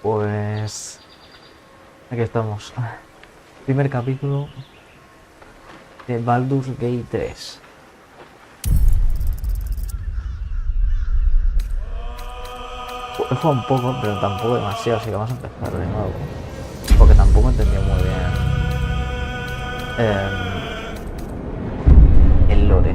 Pues aquí estamos. Primer capítulo de Baldur's Gate 3. He jugado un poco, pero tampoco demasiado, así que vamos a empezar de nuevo. Porque tampoco entendí muy bien el lore.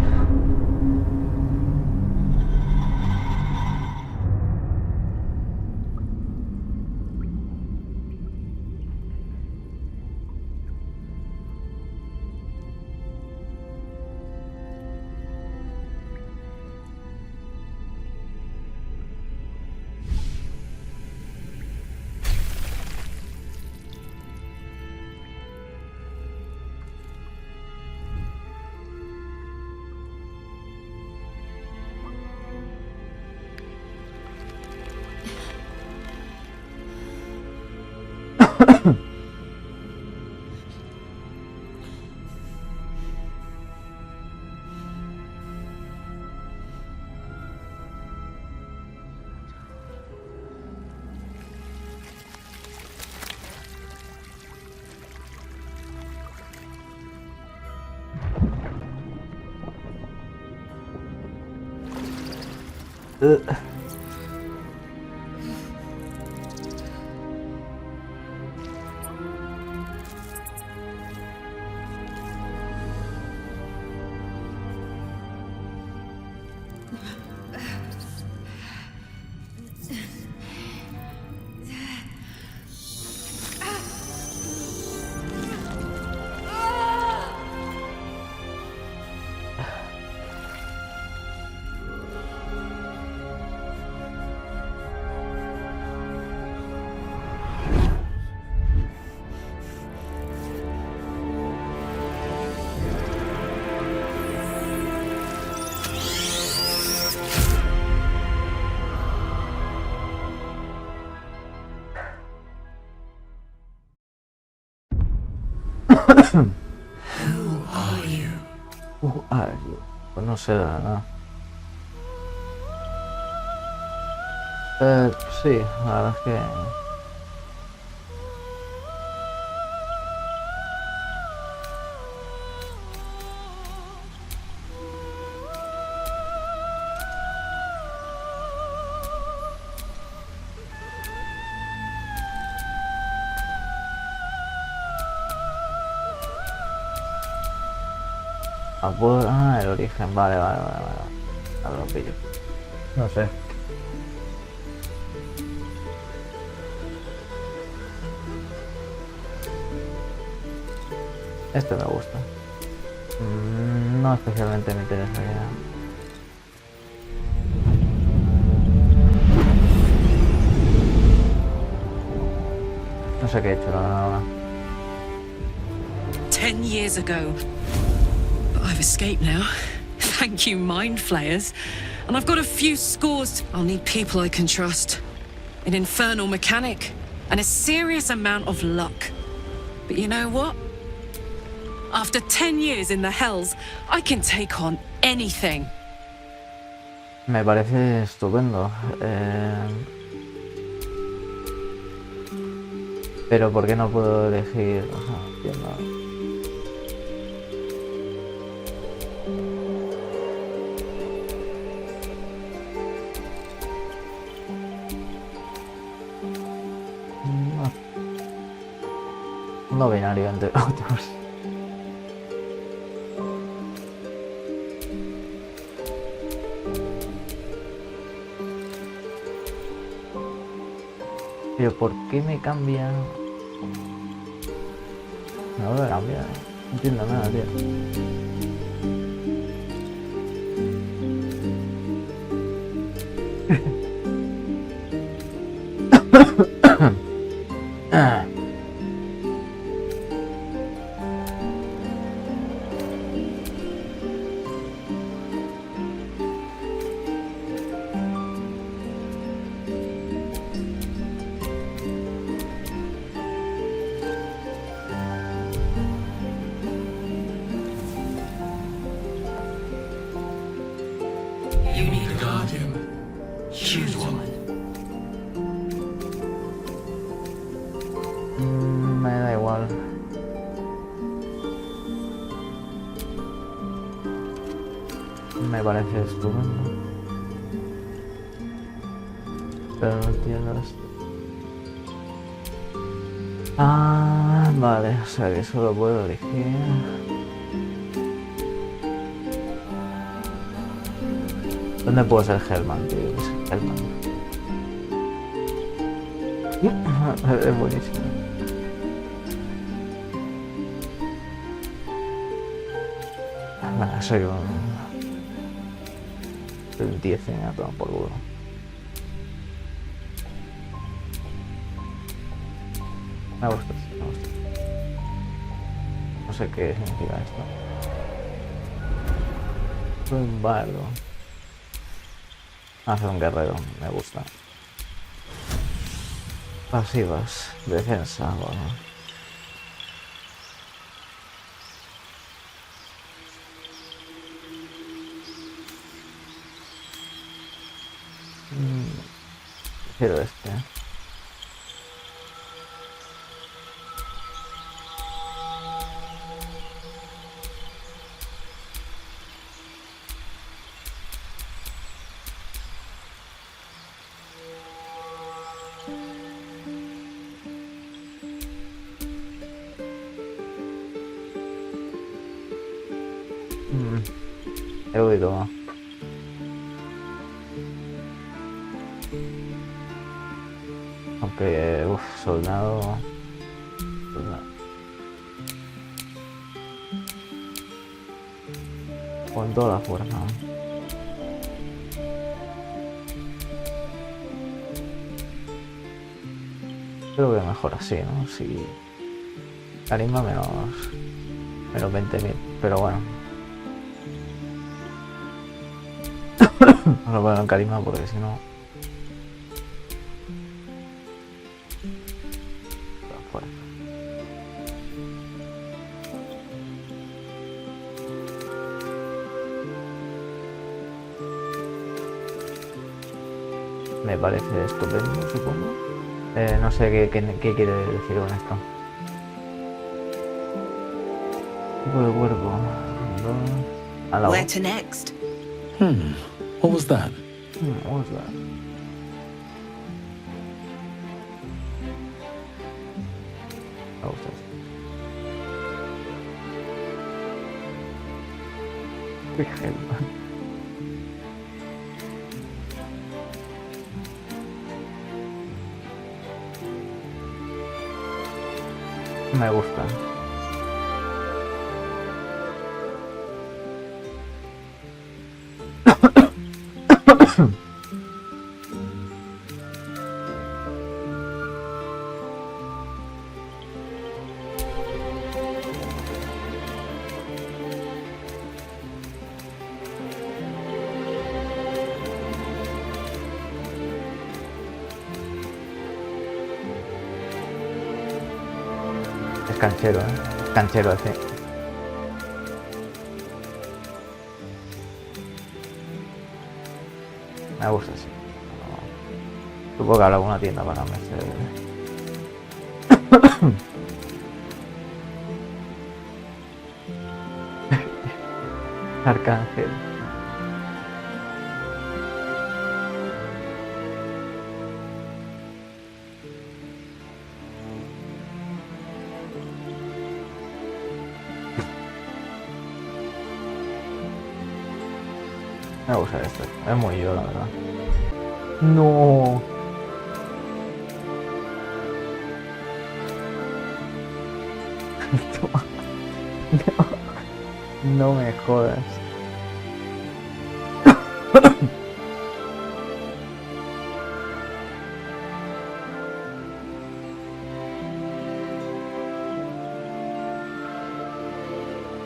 Who are you? Pues no sé nada. Sí, la verdad es que... el origen, vale. Ahora lo pillo. No sé. Este me gusta. No especialmente me interesaría. No sé qué he hecho, la verdad. 10 years ago. But I've escaped now. Thank you, mind flayers. And I've got a few scores. I'll need people I can trust. An infernal mechanic. And a serious amount of luck. But you know what? After 10 years in the Hells, I can take on anything. Me parece estupendo. Pero ¿por qué no puedo elegir? O sea, entiendo. No binario entre otros. Pero ¿por qué me cambian? No me cambia, no entiendo nada, tío. You need a guardian. Choose one. Me parece estupendo. Pero no entiendo esto. Ah, vale, o sea que solo puedo elegir. ¿Dónde puedo ser Hellman, tío? ¿Qué es Hellman? Es buenísimo. Bueno, soy un 10 a tomar por culo. Me gusta, me gusta. No sé qué significa esto. Soy un bardo. Hace un guerrero, me gusta. Pasivas, defensa, bueno. Prefiero este. He oído más. Aunque, soldado. Con toda la fuerza. Creo que mejor así, ¿no? Si. Carisma menos 20.000. Pero bueno. No lo pongo en carisma porque si no. Me parece estupendo, supongo. No sé qué quiere decir con esto. Tipo de cuerpo. Where to next? What was that? What was that? Me gusta esto. Qué Hellman. Me gusta. Es canchero, ¿eh? Es canchero ese. Me gusta, sí. Supongo que habrá alguna tienda para meter. Arcángel. Me gusta esto. Es muy yo, la verdad. No. No me jodas.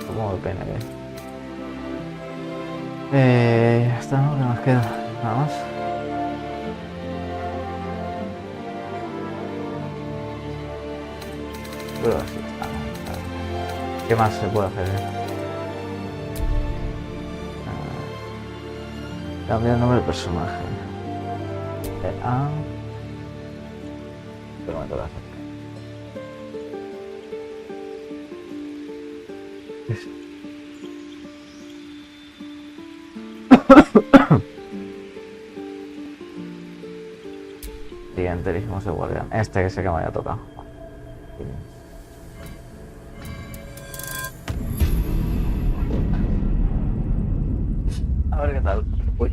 Como pena que. Ya está, ¿no? ¿Qué nos queda? Nada más. Pero así está. ¿Qué más se puede hacer? Cambiar el nombre del personaje. Pero me toca hacer. Dirigimos el guardián. Este que sé que me había tocado. A ver qué tal. Uy.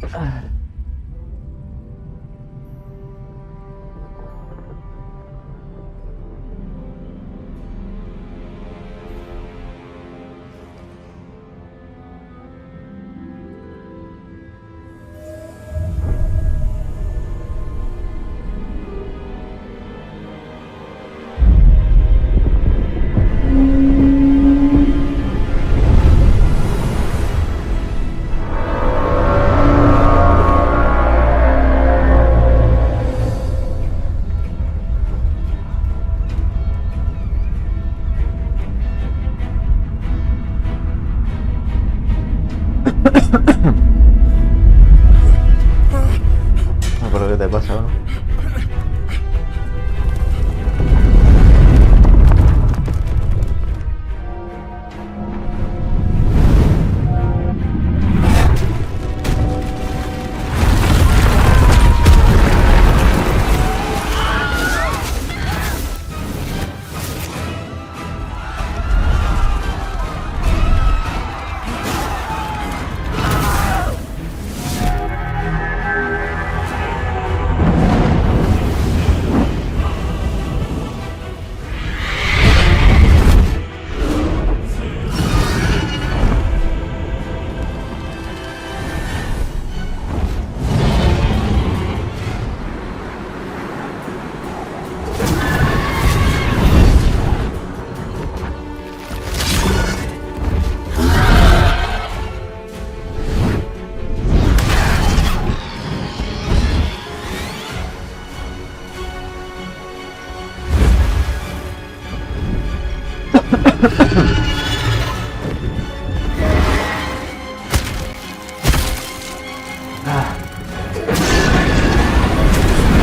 No, pero ¿qué te pasa, bro?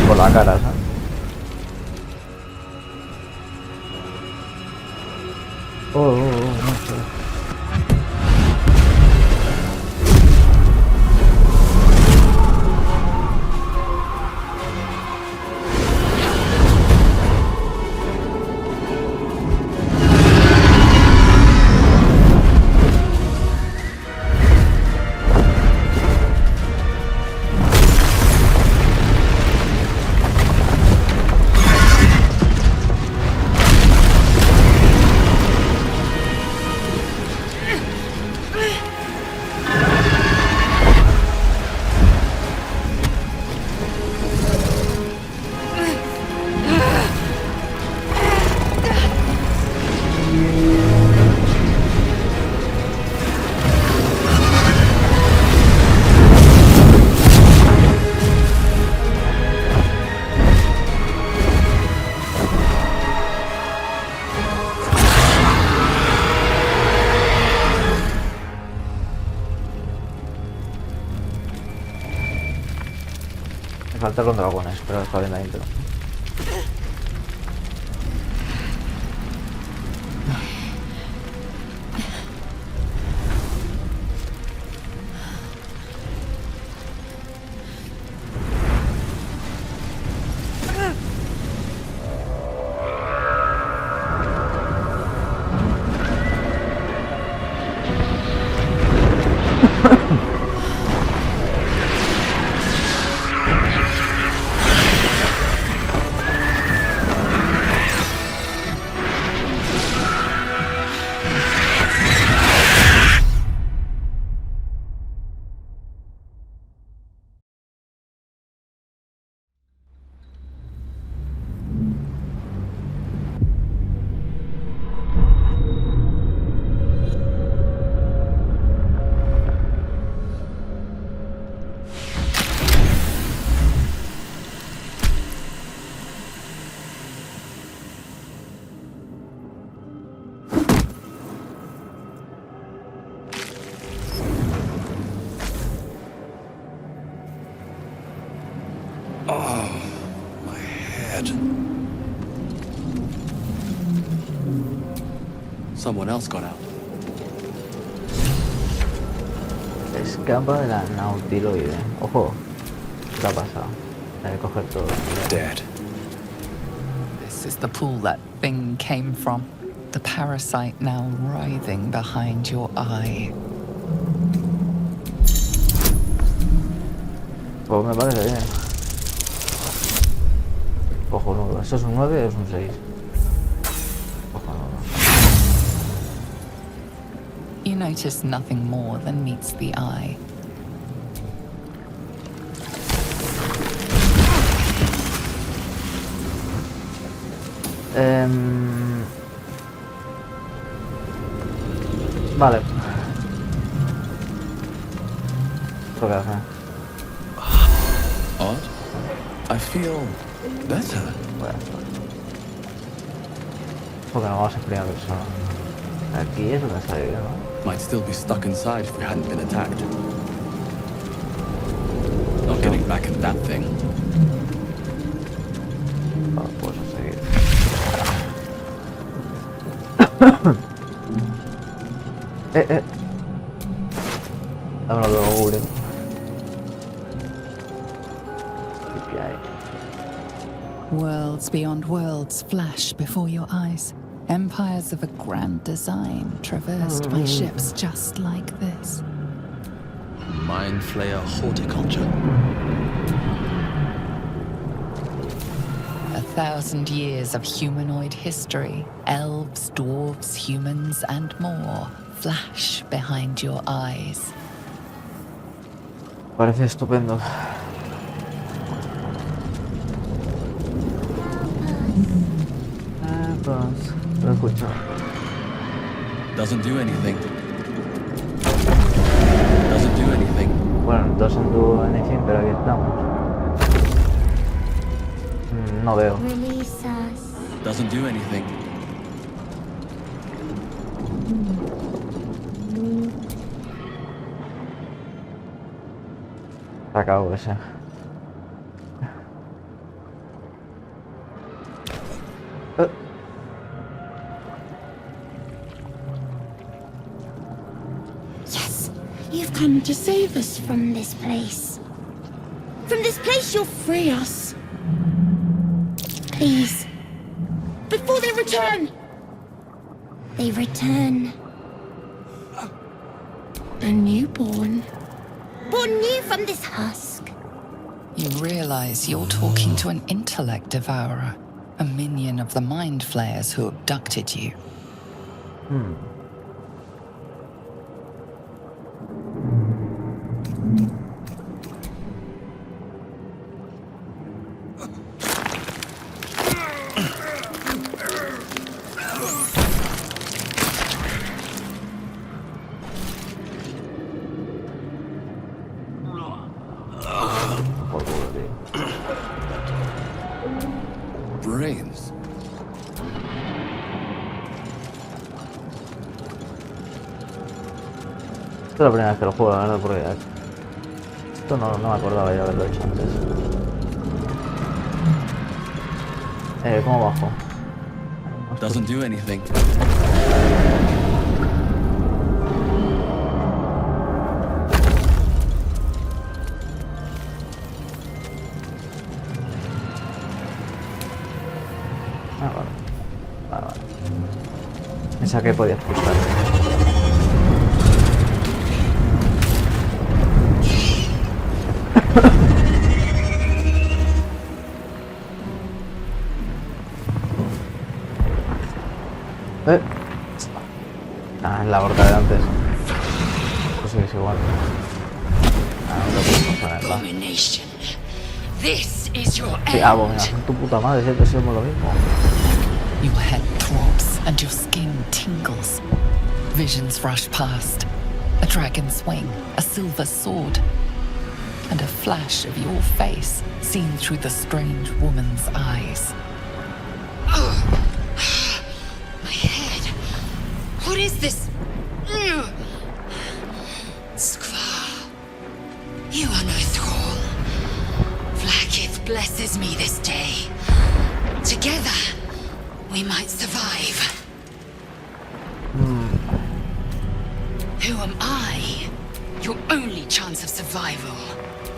Por la cara, ¿sabes? No sé. Me falta con dragones, pero está bien la intro. Someone else got out. Escapa de la nautiloide. Ojo. ¿Qué ha pasado? Hay que coger todo. Dead. This is the pool that thing came from. The parasite now writhing behind your eye. Pues me parece bien. Cojonudo. ¿Eso es un 9 o es un 6? Cojonudo. You notice nothing more than meets the eye. Vale. ¿Qué hacer? Odd. I feel better. Bueno, porque no vamos en primera persona. Aquí es donde está yo, ¿no? Might still be stuck inside if we hadn't been attacked. Not getting back at that thing. Vale, pues a seguir. Vámonos luego, Google. Worlds beyond worlds flash before your eyes. Empires of a grand design traversed by ships just like this. Mind flayer horticulture. 1,000 years of humanoid history, elves, dwarves, humans, and more flash behind your eyes. Parece estupendo. Pues, lo he escuchado. Doesn't do anything. Doesn't do anything. Bueno, doesn't do anything, pero aquí estamos. No veo. Release us. Doesn't do anything. Se acabó ese. Yes, you've come to save us from this place. From this place, you'll free us. Please. Before they return. They return. A newborn. Born new from this husk. You realize you're talking to an intellect devourer, a minion of the mind flayers who abducted you. Brains. Esta es la primera vez que lo juego, la verdad, porque esto no me acordaba ya haberlo hecho antes. ¿Cómo bajo? Doesn't do anything. Ah, vale. Vale. Pensaba que podía pulsar. Ah, es la horca de antes. Pues sí, es igual. Ah, no te puedo ponerla. Abomination. This is your Sí, abominación, tu puta madre, siempre hacemos lo mismo. Your head throbs and your skin tingles. Visions rush past. A dragon's wing, a silver sword, and a flash of your face seen through the strange woman's eyes. My head. What is this? Skvar. You are no thrall. Vlaakith blesses me this day. Together, we might survive. Who am I? Your only chance of survival.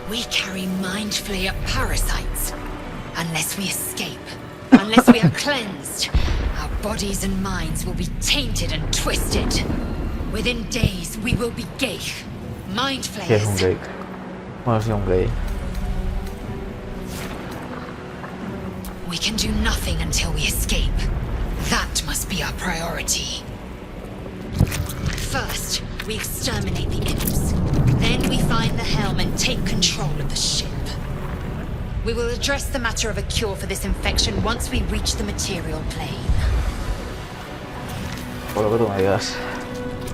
We carry mind flayer parasites. Unless we escape, Unless we are cleansed, our bodies and minds will be tainted and twisted. Within days, we will be geich, mind Sí, es un flayers. geek. Bueno, sí, un gay. We can do nothing until we escape. That must be our priority. First, we exterminate the imps. Then we find the helm and take control of the ship. We will address the matter of a cure for this infection once we reach the material plane. Por lo que tú me digas.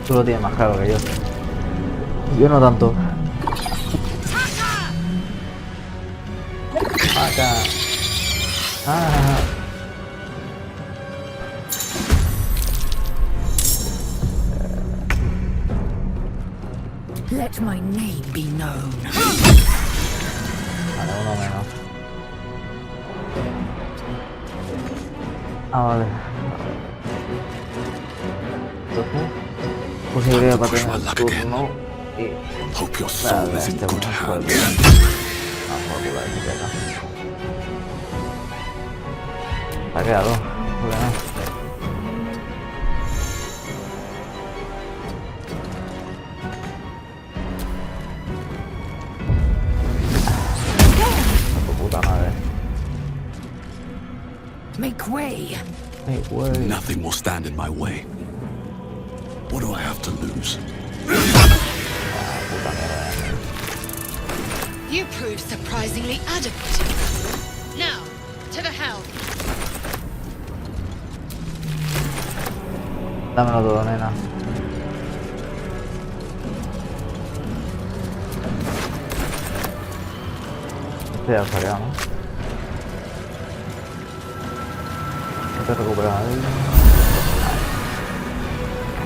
Tú lo tienes más claro que yo. Yo no tanto. Acá. Ah. Let my name be known. Vale, uno menos. Ah, vale. Entonces, posibilidad para tener el turno y... Hope your Vale, soul is in este good bueno, hands. vamos a curar ese pena. Se ha quedado. Muy bien. Puta madre. Make way. Hey, güey. Nothing will stand in my way. What do I have to lose? Puta mierda. You proved surprisingly adequate. Now, to the helm. Dámelo todo, nena. Este ya lo saqueado, ¿no? No te recuperas ahí.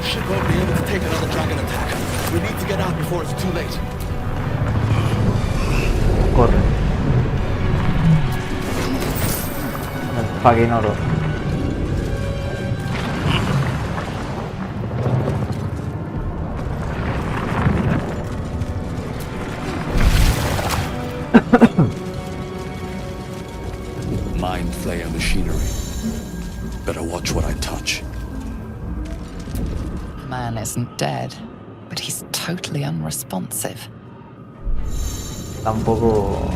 Ship won't be able to take another dragon attack. We need to get out before it's too late. Corre. El fucking oro. Mind flayer machinery. Better watch what I touch. The man isn't dead, but he's totally unresponsive. Tampoco...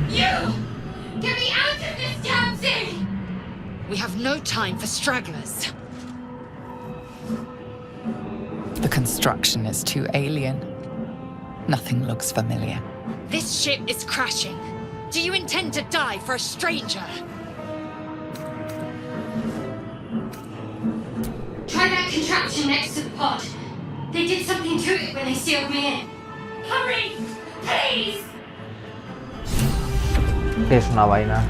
You! Get me out of this damn thing! We have no time for stragglers. The construction is too alien. Nothing looks familiar. This ship is crashing. Do you intend to die for a stranger? Try that contraption next to the pod. They did something to it when they sealed me in. Hurry! Please! ¿Qué es una vaina?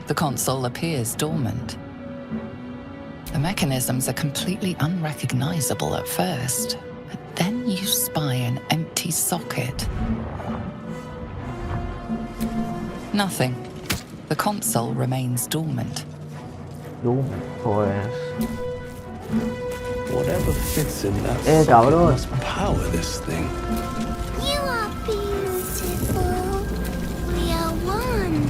The console appears dormant. The mechanisms are completely unrecognizable at first, but then you spy an empty socket. Nothing. The console remains dormant. Pues... Whatever fits in that cabrón. socket must power this thing. You are beautiful. We are one.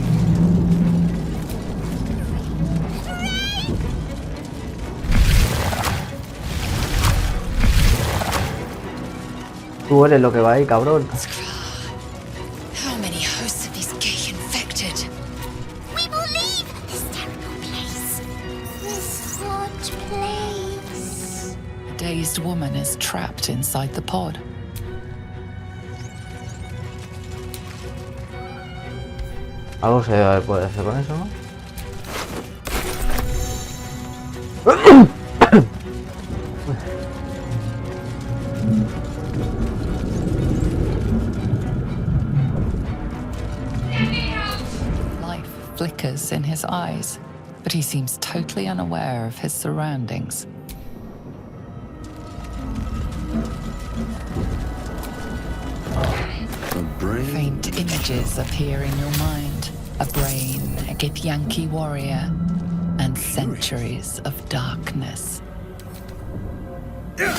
Tú eres lo que va ahí, cabrón. How many hosts of these gay infected? We will leave this terrible place. This hot place. A dazed woman is trapped inside the pod. Algo se puede hacer con eso, ¿no? Life flickers in his eyes, but he seems totally unaware of his surroundings. A brain. Faint images appear in your mind. A brain, a Githyanki warrior, and centuries of darkness. The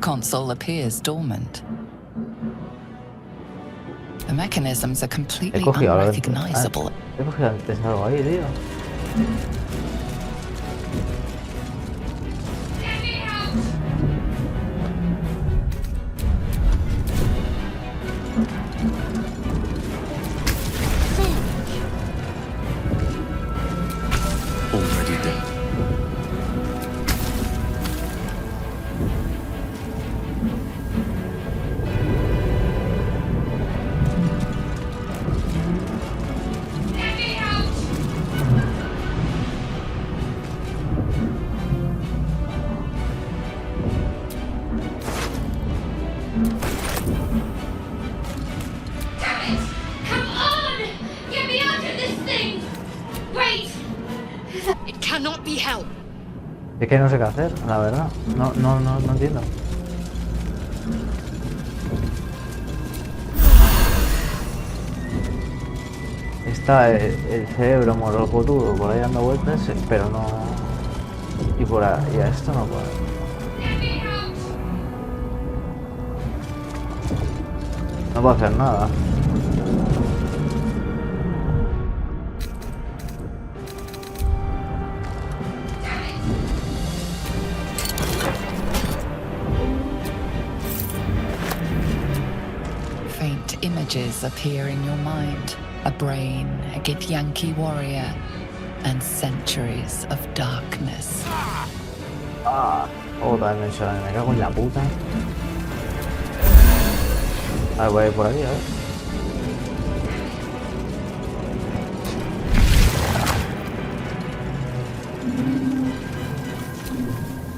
console appears dormant. The mechanisms are completely He cogido algo. unrecognizable. He cogido antes algo ahí, tío. Already dead. Damn it! Come on! Get me out of this thing! Wait! It cannot be help. Es que no sé qué hacer, la verdad. No entiendo. Está el cerebro morocotudo por ahí dando vueltas, pero no... Y por ahí, y a esto no puedo. No puedo hacer nada. Faint images appear in your mind. A brain, a Githyanki warrior, and centuries of darkness. Otra dimensión, me cago en la puta. A ver, voy a ir por aquí, a ver.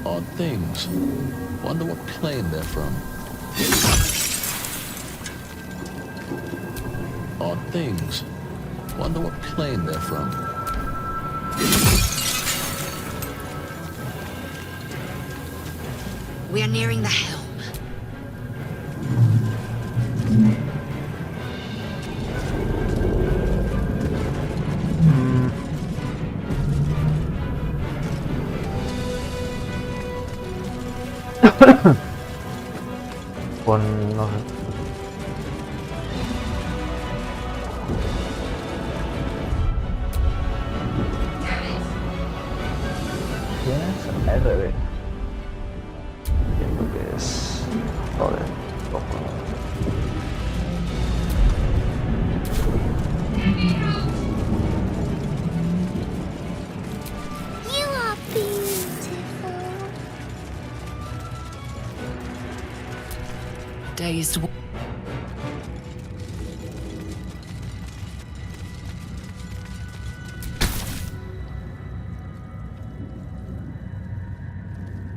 Odd things. Wonder what plane they're from. Odd things. Wonder what plane they're from. We are nearing the helm. Pues no sé. Tienes RB. Entiendo que es... Joder, cojones. You are beautiful. Dazed.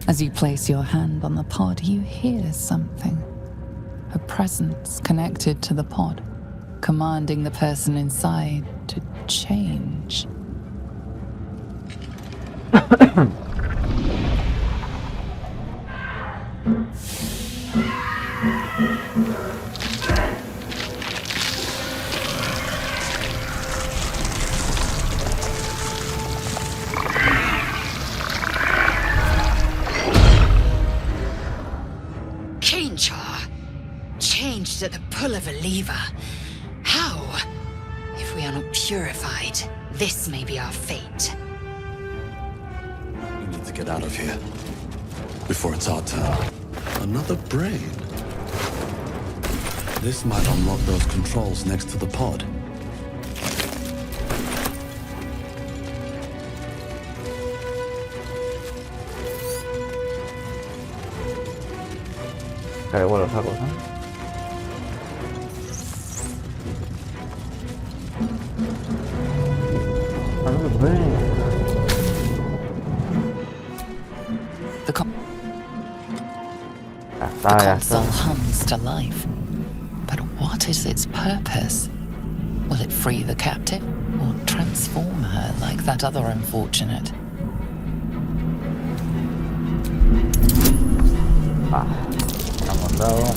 As you place your hand on the pod, you hear something. A presence connected to the pod, commanding the person inside to change. Changed at the pull of a lever. How? If we are not purified, this may be our fate. We need to get out of here. Before it's our turn. Another brain. This might unlock those controls next to the pod. Pero bueno, esa cosa. Another brain. The Ya está. console hums to life. But what is its purpose? Will it free the captive or transform her like that other unfortunate? Hemos dado.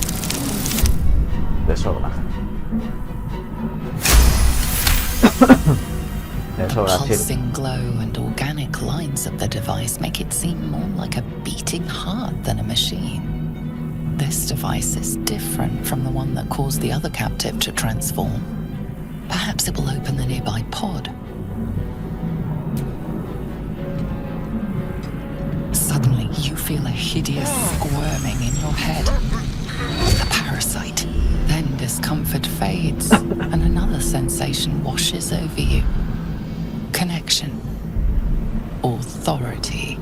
sobre la chile. pulsing glow and organic lines of the device make it seem more like a beating heart than a machine. This device is different from the one that caused the other captive to transform. Perhaps it will open the nearby pod. Suddenly, you feel a hideous squirming in your head. A parasite. Then discomfort fades, and another sensation washes over you. Connection. Authority.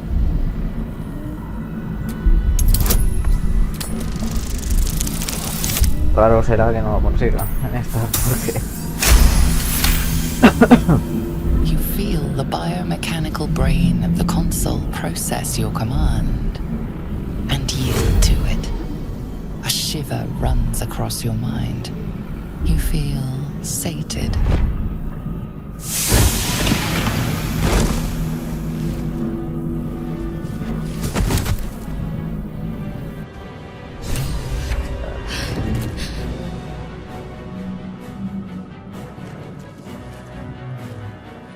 Raro será que no lo consiga en esta porque... You feel the biomechanical brain of the console process your command and yield to it. A shiver runs across your mind. You feel sated.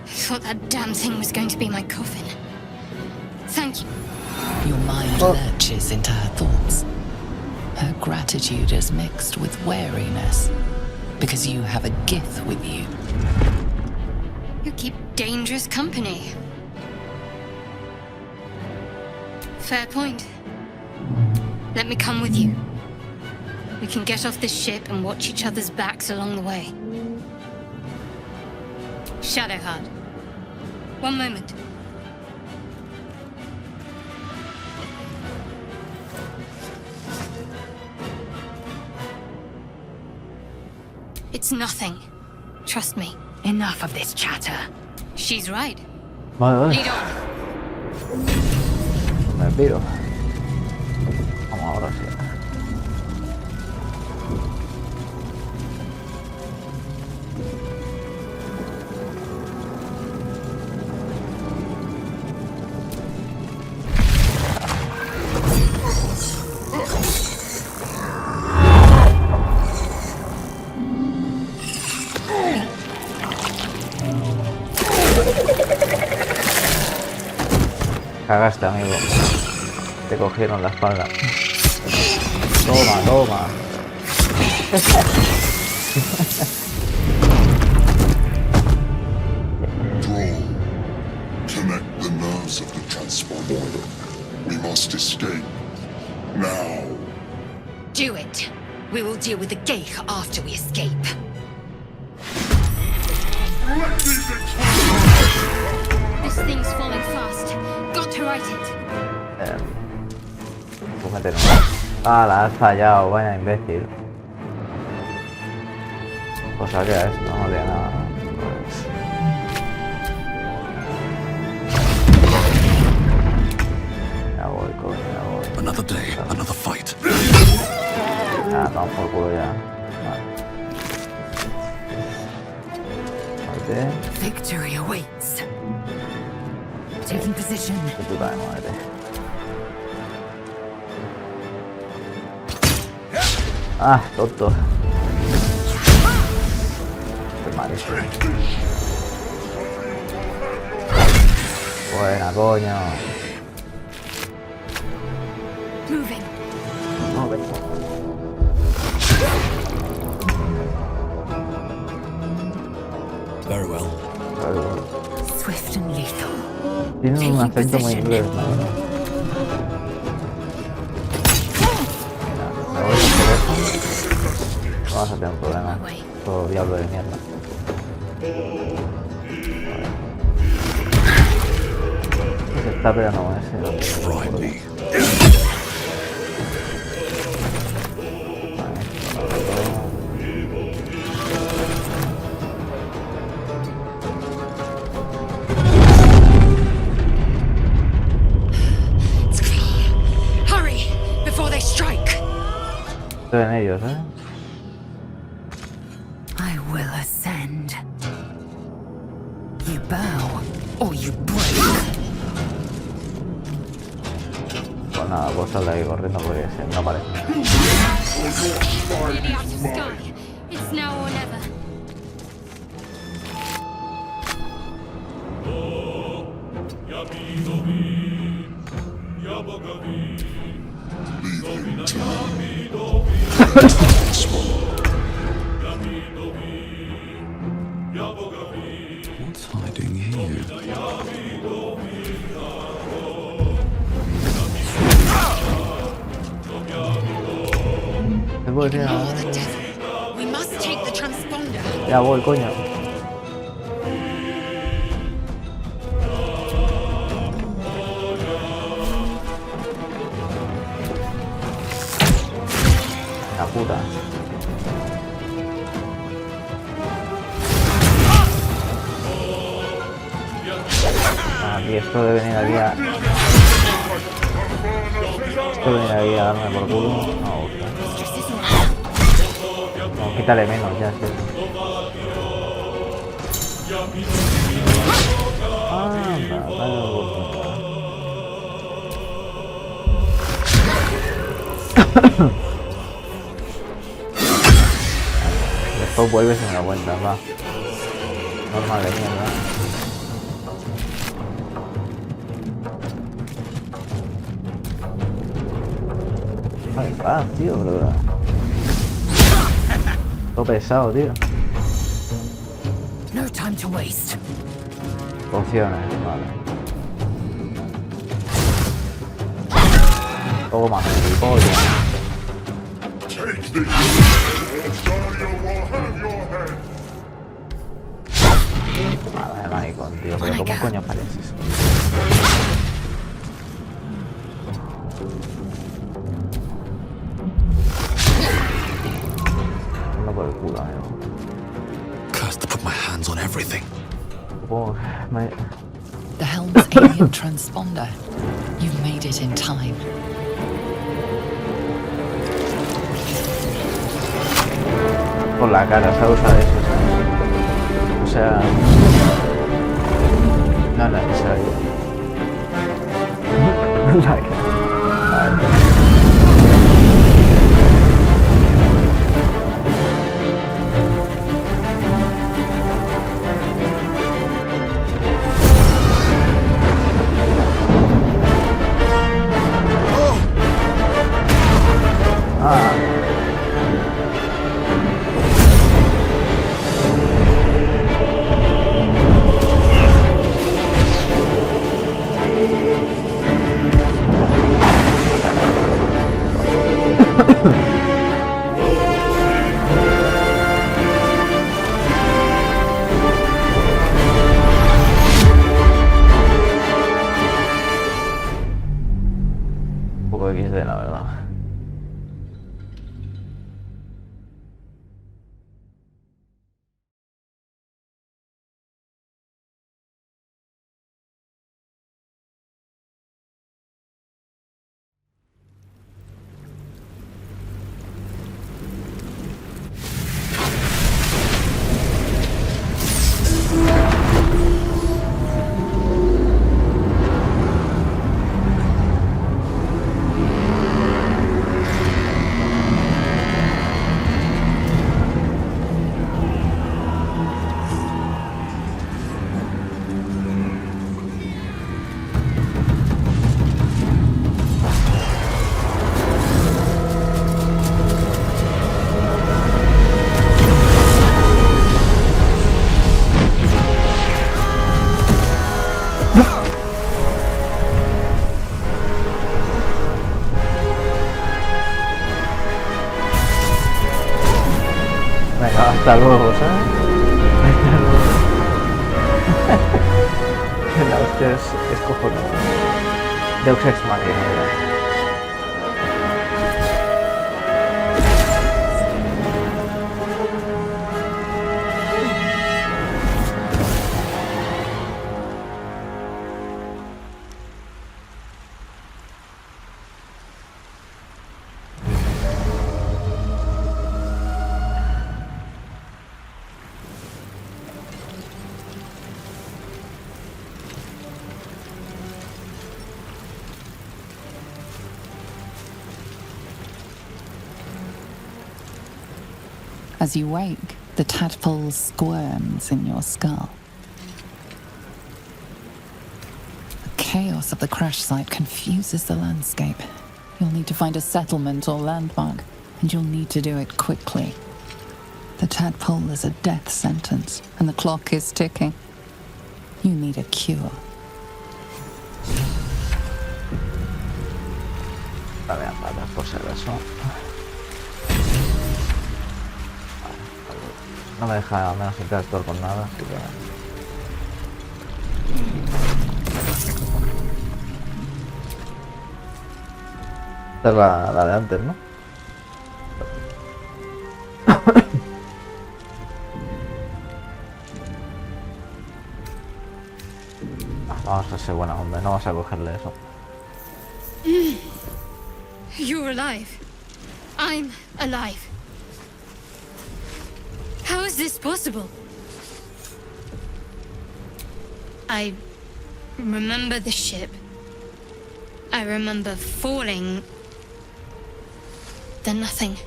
I thought that damn thing was going to be my coffin. Thank you. Your mind lurches into her thoughts. Her gratitude is mixed with wariness, because you have a Gith with you. You keep dangerous company. Fair point. Let me come with you. We can get off this ship and watch each other's backs along the way. Shadowheart. One moment. It's nothing. Trust me. Enough of this chatter. She's right. Vale, Lead on. me piro. Vamos ahora sí. Cagaste, amigo. Te cogieron la espalda. Toma, toma. Draw. Connect the nerves of the transponder. We must escape. Now. Do it. We will deal with the Geich after we escape. This thing's falling fast. Got to right it. Fújate, no. Ah, la has fallado, vaya imbécil. Cosa que esto no tiene nada. Ya voy, coño, ya voy. Another day, another fight. Ah, vamos por culo ya. Vale. Victory awaits. Taking position. Qué puta de madre. Ah, tonto. Qué mal esto. Buena, coño. Moving. No, ven. Very well. Swift and lethal. Tiene un acento muy inglés, ¿no? Me voy con teléfono. Vamos a tener un problema. Todo diablo de mierda. Se está peleando con ese. Try me. Estoy en ellos, ¿eh? I will ascend. You bow or you break. Pues nada, pues sal de ahí corriendo porque no aparece. Really out of sky. It's now or never. What's hiding here? ¿Qué puedo decir nada? Oh, the devil. We must take the transponder. Ya voy, coño. La puta. Aquí esto de venir aquí a... Esto de venir aquí a darme por culo. No me gusta. No, quítale menos, ya sé. Anda, dale oportunidad. Después vuelves y me lo cuentas, va. Normal de mierda. Ay, paz, tío, bro. Todo pesado, tío. No time to waste. Pociones, vale. Toma, gilipollas. Take this, or Dario will have your head. Vale, maricón, tío, pero ¿cómo coño pareces? No por el culo, amigo. Cursed to put my hands on everything. Oh, me... The Helm's alien transponder. You've made it in time. Por la cara, se usa de eso, ¿sabes? O sea... No es necesario. La cara. Vale. Un poco XD, la verdad. Venga, hasta luego, ¿sabes? Hasta luego. La hostia es cojonuda. Deus Ex Machina, ¿verdad? As you wake, the tadpole squirms in your skull. The chaos of the crash site confuses the landscape. You'll need to find a settlement or landmark. And you'll need to do it quickly. The tadpole is a death sentence, and the clock is ticking. You need a cure. Vale, vale, por si acaso. No me deja al menos interactuar con nada, así que... Esta es la de antes, ¿no? Vamos a ser buena onda, no vas a cogerle eso. You're alive. I'm alive. How is this possible? I remember the ship. I remember falling. Then nothing.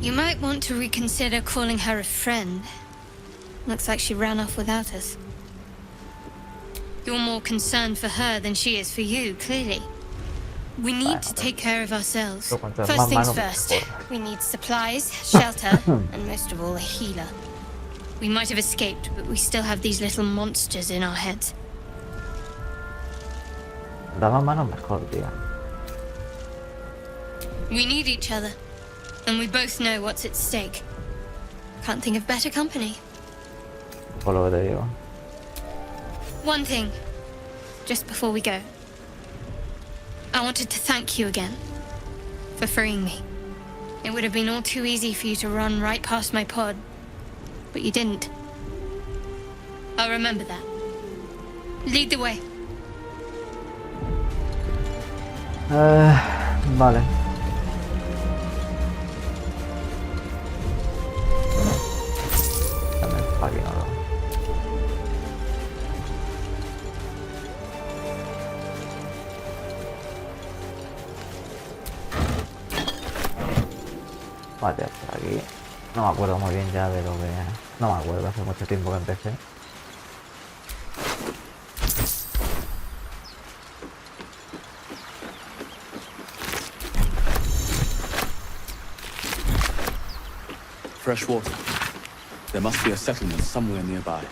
You might want to reconsider calling her a friend. Looks like she ran off without us. You're more concerned for her than she is for you, clearly. We need to take care of ourselves. First things first. We need supplies, shelter, and most of all, a healer. We might have escaped, but we still have these little monsters in our heads. Da más mano mejor, tío. We need each other, and we both know what's at stake. Can't think of better company. Por lo que te digo. One thing, just before we go. I wanted to thank you again for freeing me. It would have been all too easy for you to run right past my pod, but you didn't. I'll remember that. Lead the way. Vale. También fucking no. Vale, por aquí. No me acuerdo muy bien ya de lo que... No me acuerdo, hace mucho tiempo que empecé. Fresh water. There must be a settlement somewhere nearby.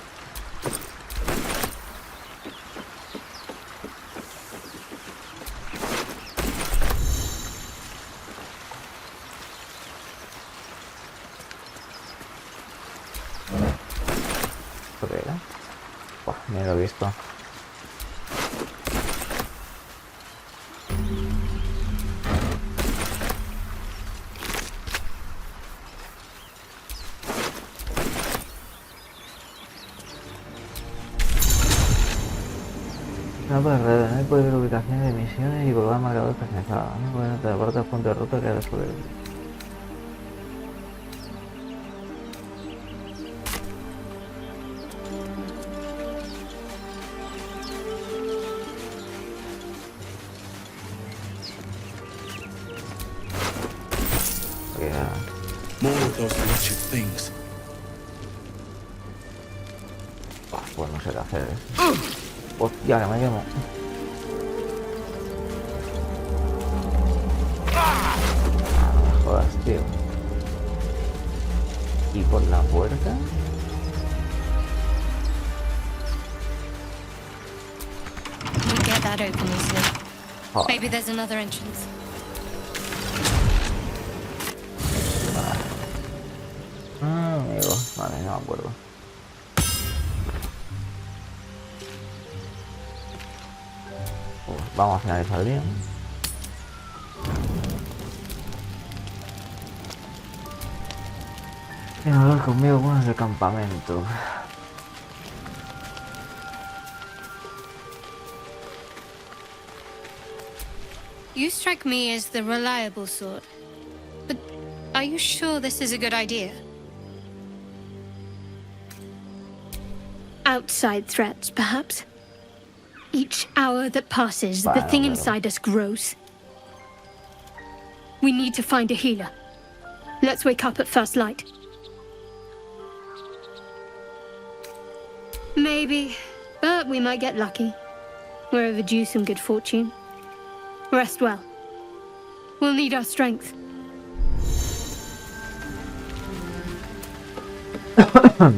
¿Esto qué era? Buah, ni lo he visto. No puede ver ubicaciones de misiones y colocar marcadores personalizados. No puede teletransportarte al punto de ruta que ha descubierto. More of those wretched things. Pues no sé qué hacer. Hostia, que me quemo. No me jodas, tío. ¿Y por la puerta? We'll get that open easily. Maybe there's another entrance. Amigo, vale, no me acuerdo. Vamos a finalizar el día. Quiero hablar conmigo con el campamento. You strike me as the reliable sort. But are you sure this is a good idea? Outside threats, perhaps? Each hour that passes, the thing inside us grows. We need to find a healer. Let's wake up at first light. Maybe, but we might get lucky. We're overdue some good fortune. Rest well. We'll need our strength. A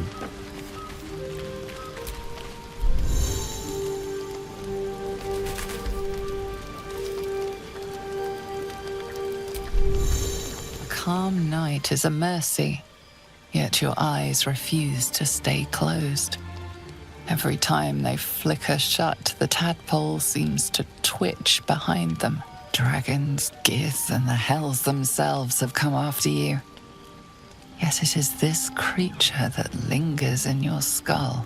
calm night is a mercy, yet your eyes refuse to stay closed. Every time they flicker shut, the tadpole seems to twitch behind them. Dragons, gears, and the hells themselves have come after you. Yet it is this creature that lingers in your skull.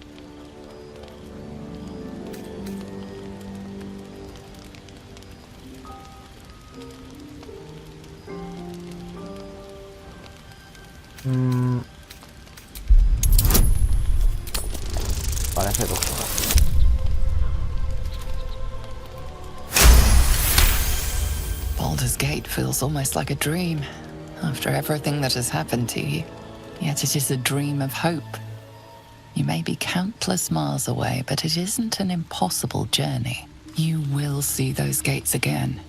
Parece cojonudo. Baldur's Gate feels almost like a dream, after everything that has happened to you. Yet it is a dream of hope. You may be countless miles away, but it isn't an impossible journey. You will see those gates again.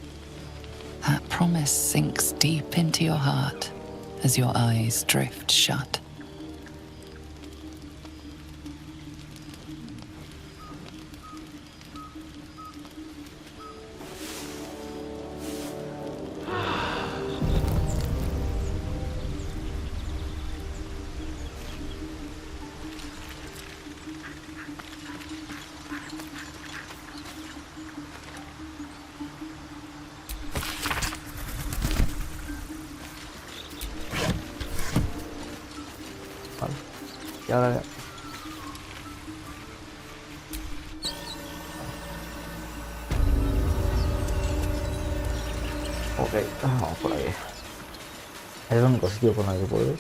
That promise sinks deep into your heart as your eyes drift shut. Y ahora... Ok, vamos por ahí. Es el único sitio por el que puedo ir.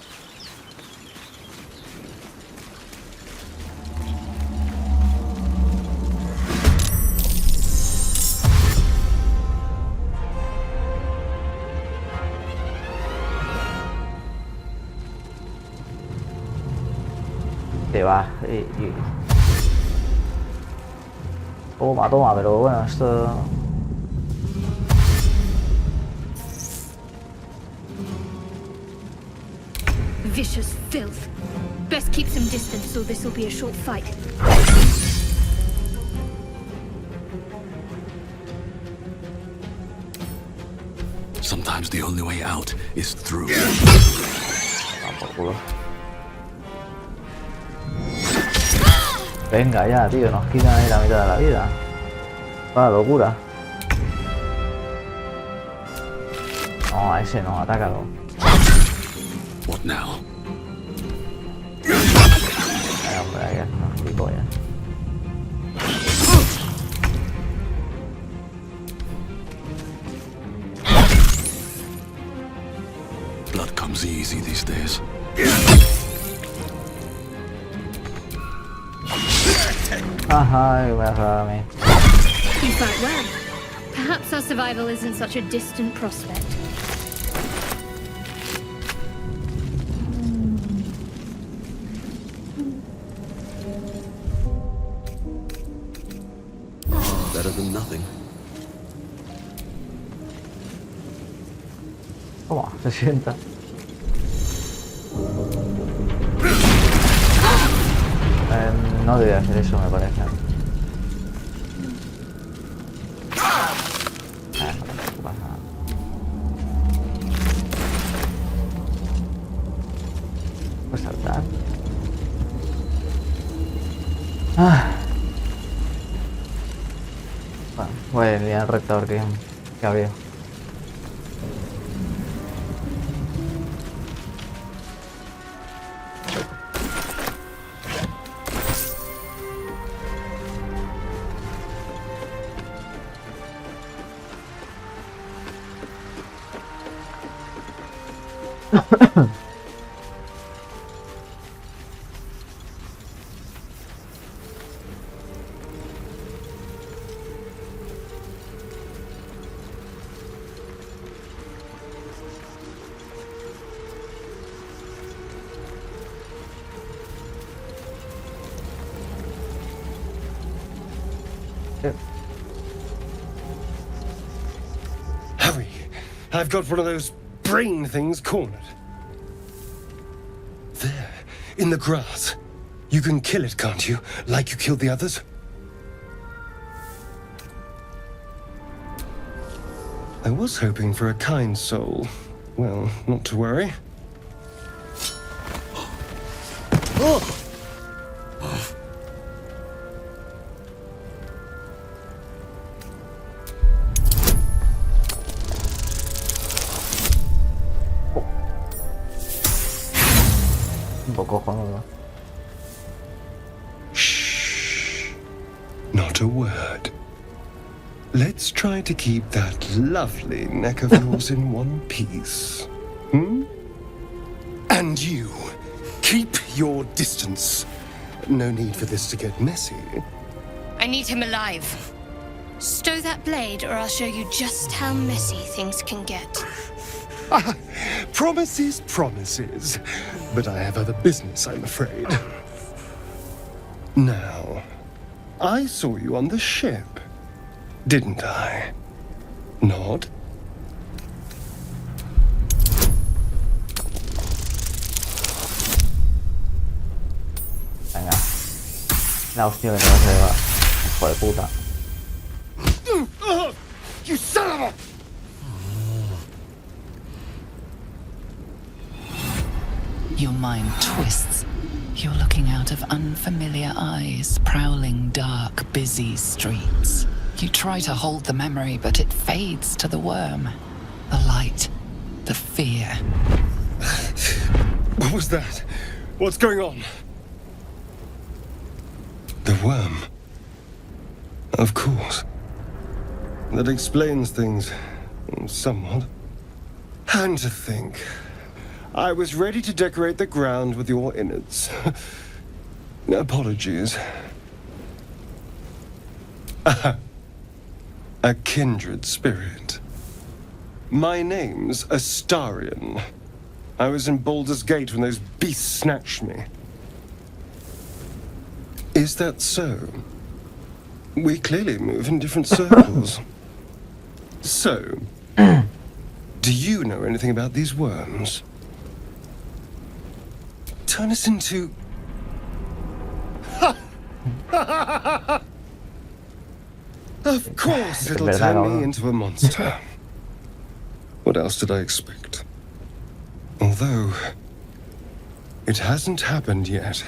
Te va Toma, toma, pero bueno, esto... Vicious filth. Best keep some distance, so this will be a short fight. Sometimes the only way out is through. Por culo. Venga ya, tío, nos quitan ahí la mitad de la vida. ¡Ah, locura! No, a ese no, atácalo. What now? Ay, hombre, ahí es una gilipollas. Blood comes easy these days. Ajá, y me vas a dar a mí. You fight well. Perhaps our survival isn't such a distant prospect. Better than nothing. Toma, se sienta. No debe hacer eso, me parece. No pasa nada. Puedes saltar. Bueno, voy a enviar el rector que había. Hurry! I've got one of those brain things cornered. There, in the grass. You can kill it, can't you? Like you killed the others? I was hoping for a kind soul. Well, not to worry. Oh! Un poco cojonudo. Shh. Not a word. Let's try to keep that lovely neck of yours in one piece. Hmm? And you, keep your distance. No need for this to get messy. I need him alive. Stow that blade, or I'll show you just how messy things can get. Promises, promises. But I have other business, I'm afraid. Now, I saw you on the ship, didn't I? Nod? Venga. La hostia que te vas a llevar. Hijo de puta. You son of a... Your mind twists. You're looking out of unfamiliar eyes, prowling dark, busy streets. You try to hold the memory, but it fades to the worm. The light. The fear. What was that? What's going on? The worm. Of course. That explains things. Somewhat. And to think, I was ready to decorate the ground with your innards. Apologies. A kindred spirit. My name's Astarion. I was in Baldur's Gate when those beasts snatched me. Is that so? We clearly move in different circles. So, do you know anything about these worms? Turn us into... Of course it'll turn me into a monster. What else did I expect? Although, it hasn't happened yet.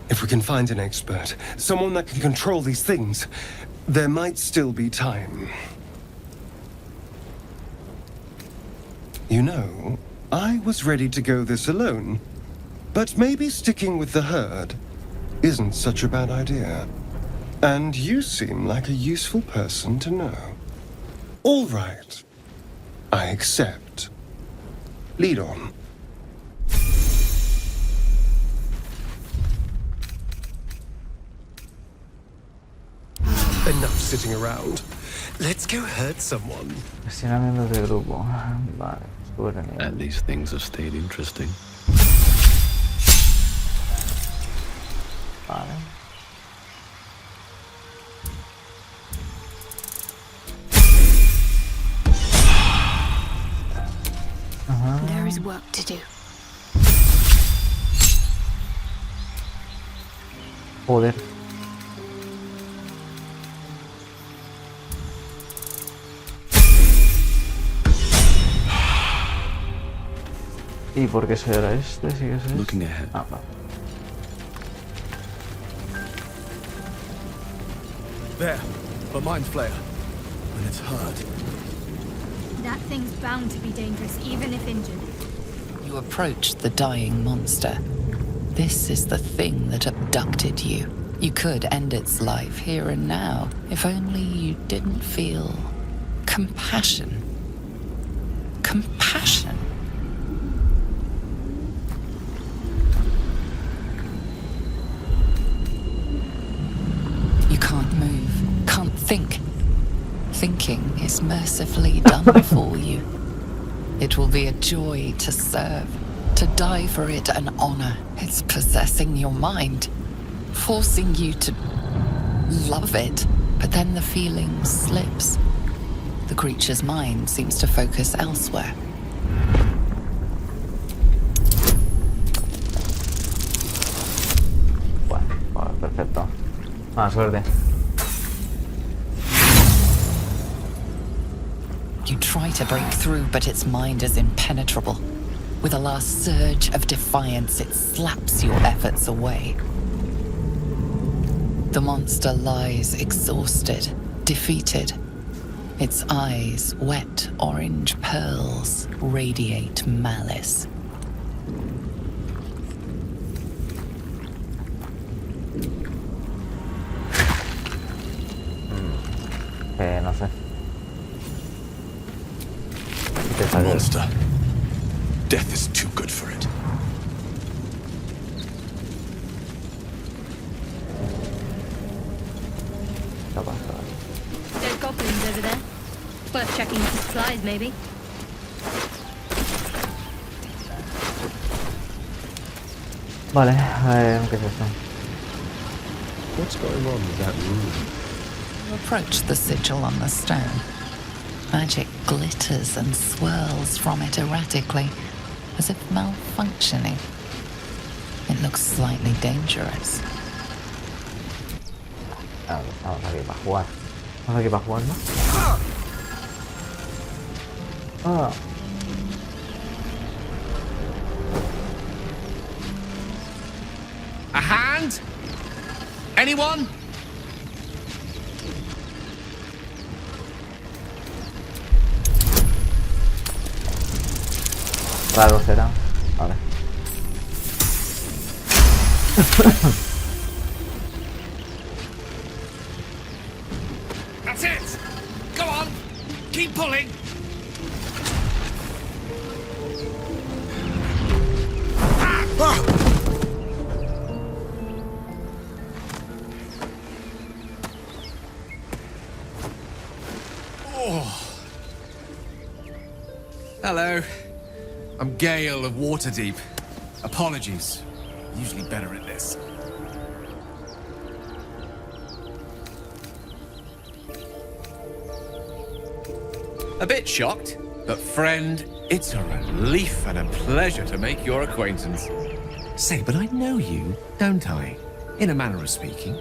If we can find an expert, someone that can control these things, there might still be time. You know, I was ready to go this alone, but maybe sticking with the herd isn't such a bad idea. And you seem like a useful person to know. All right. I accept. Lead on. Enough sitting around. Let's go hurt someone. Gestionamiento de grupo. Vale, sube de nivel. At least things have stayed interesting. Vale. There is work to do. Joder. ¿Y por qué será este? ¿Sí que es este? Looking ahead. Ah, va. There, a mind flayer. And it's hurt. That thing's bound to be dangerous, even if injured. You approach the dying monster. This is the thing that abducted you. You could end its life here and now, if only you didn't feel compassion. Compassion. You can't move, can't think. Thinking is mercifully done for you. It will be a joy to serve, to die for it an honor. It's possessing your mind, forcing you to love it, but then the feeling slips. The creature's mind seems to focus elsewhere. Bueno, perfecto. Mala suerte. You try to break through, but its mind is impenetrable. With a last surge of defiance, it slaps your efforts away. The monster lies exhausted, defeated. Its eyes, wet orange pearls, radiate malice. No sé. Monster. Death is too good for it. There's goblins over there. Worth checking for supplies, maybe. Vale, a ver, ¿qué es esto? What's going on with that room? You approach the sigil on the stone. Magic glitters and swirls from it erratically, as if malfunctioning. It looks slightly dangerous. Vamos aquí para jugar. Vamos aquí para jugar, ¿no? Ah. A hand? Anyone? Raro será. Vale. That's it! Go on! Keep pulling! Hello. I'm Gale of Waterdeep. Apologies. Usually better at this. A bit shocked, but friend, it's a relief and a pleasure to make your acquaintance. Say, but I know you, don't I? In a manner of speaking.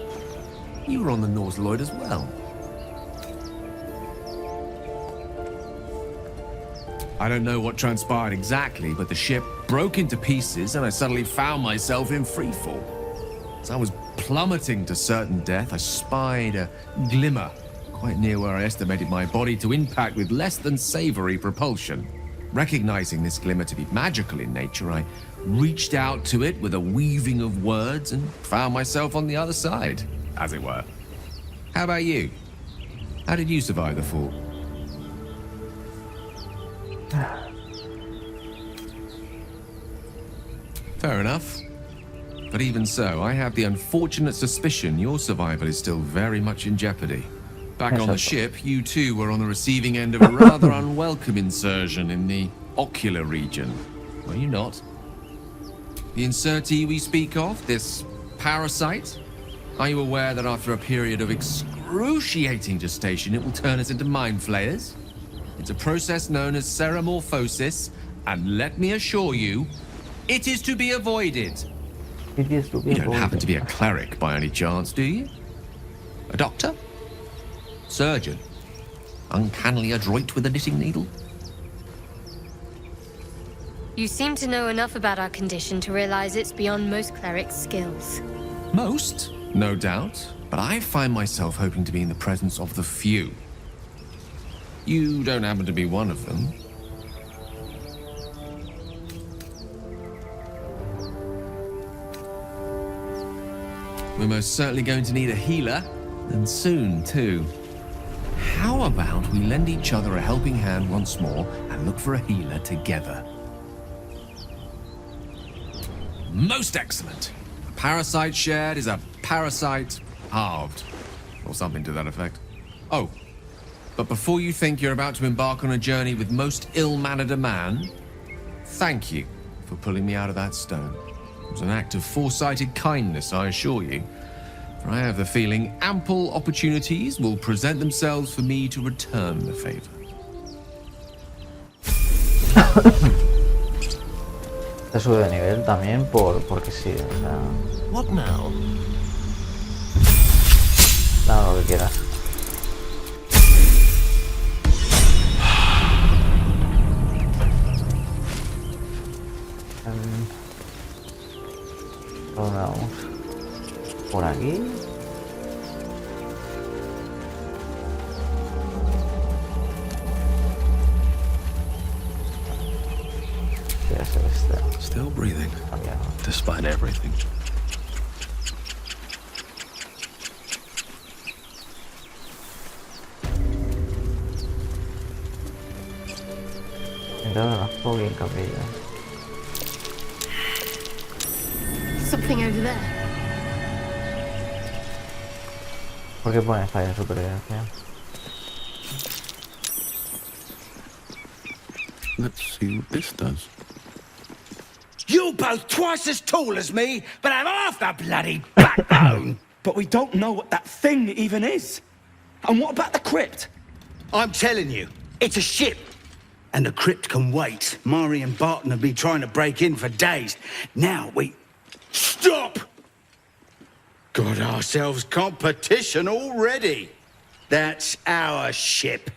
You were on the Norse Lloyd as well. I don't know what transpired exactly, but the ship broke into pieces and I suddenly found myself in freefall. As I was plummeting to certain death, I spied a glimmer quite near where I estimated my body to impact with less than savory propulsion. Recognizing this glimmer to be magical in nature, I reached out to it with a weaving of words and found myself on the other side, as it were. How about you? How did you survive the fall? Fair enough. But even so, I have the unfortunate suspicion your survival is still very much in jeopardy. Back on the ship, you too were on the receiving end of a rather unwelcome insertion in the ocular region. Were you not? The insertee we speak of, this parasite? Are you aware that after a period of excruciating gestation, it will turn us into mind flayers? It's a process known as ceremorphosis, and let me assure you, it is to be avoided. It is to be avoided. You don't happen to be a cleric by any chance, do you? A doctor? Surgeon? Uncannily adroit with a knitting needle? You seem to know enough about our condition to realize it's beyond most clerics' skills. Most, no doubt, but I find myself hoping to be in the presence of the few. You don't happen to be one of them. We're most certainly going to need a healer, and soon, too. How about we lend each other a helping hand once more and look for a healer together? Most excellent. A parasite shared is a parasite halved, or something to that effect. Oh, but before you think you're about to embark on a journey with most ill-mannered a man, thank you for pulling me out of that stone. It was an act of foresighted kindness, I assure you. For I have the feeling ample opportunities will present themselves for me to return the favor. Te sube de nivel también porque sí, o sea... What now? Nada, lo que quieras. ¿Dónde vamos? ¿Por aquí? Still breathing, despite everything. Fucking capilla. Something over there. ¿Por qué pones falla de supervivencia? Let's see what this does. You're both twice as tall as me, but have half the bloody backbone. But we don't know what that thing even is. And what about the crypt? I'm telling you, it's a ship. And the crypt can wait. Mari and Barton have been trying to break in for days. Now we... Stop! Got ourselves competition already. That's our ship.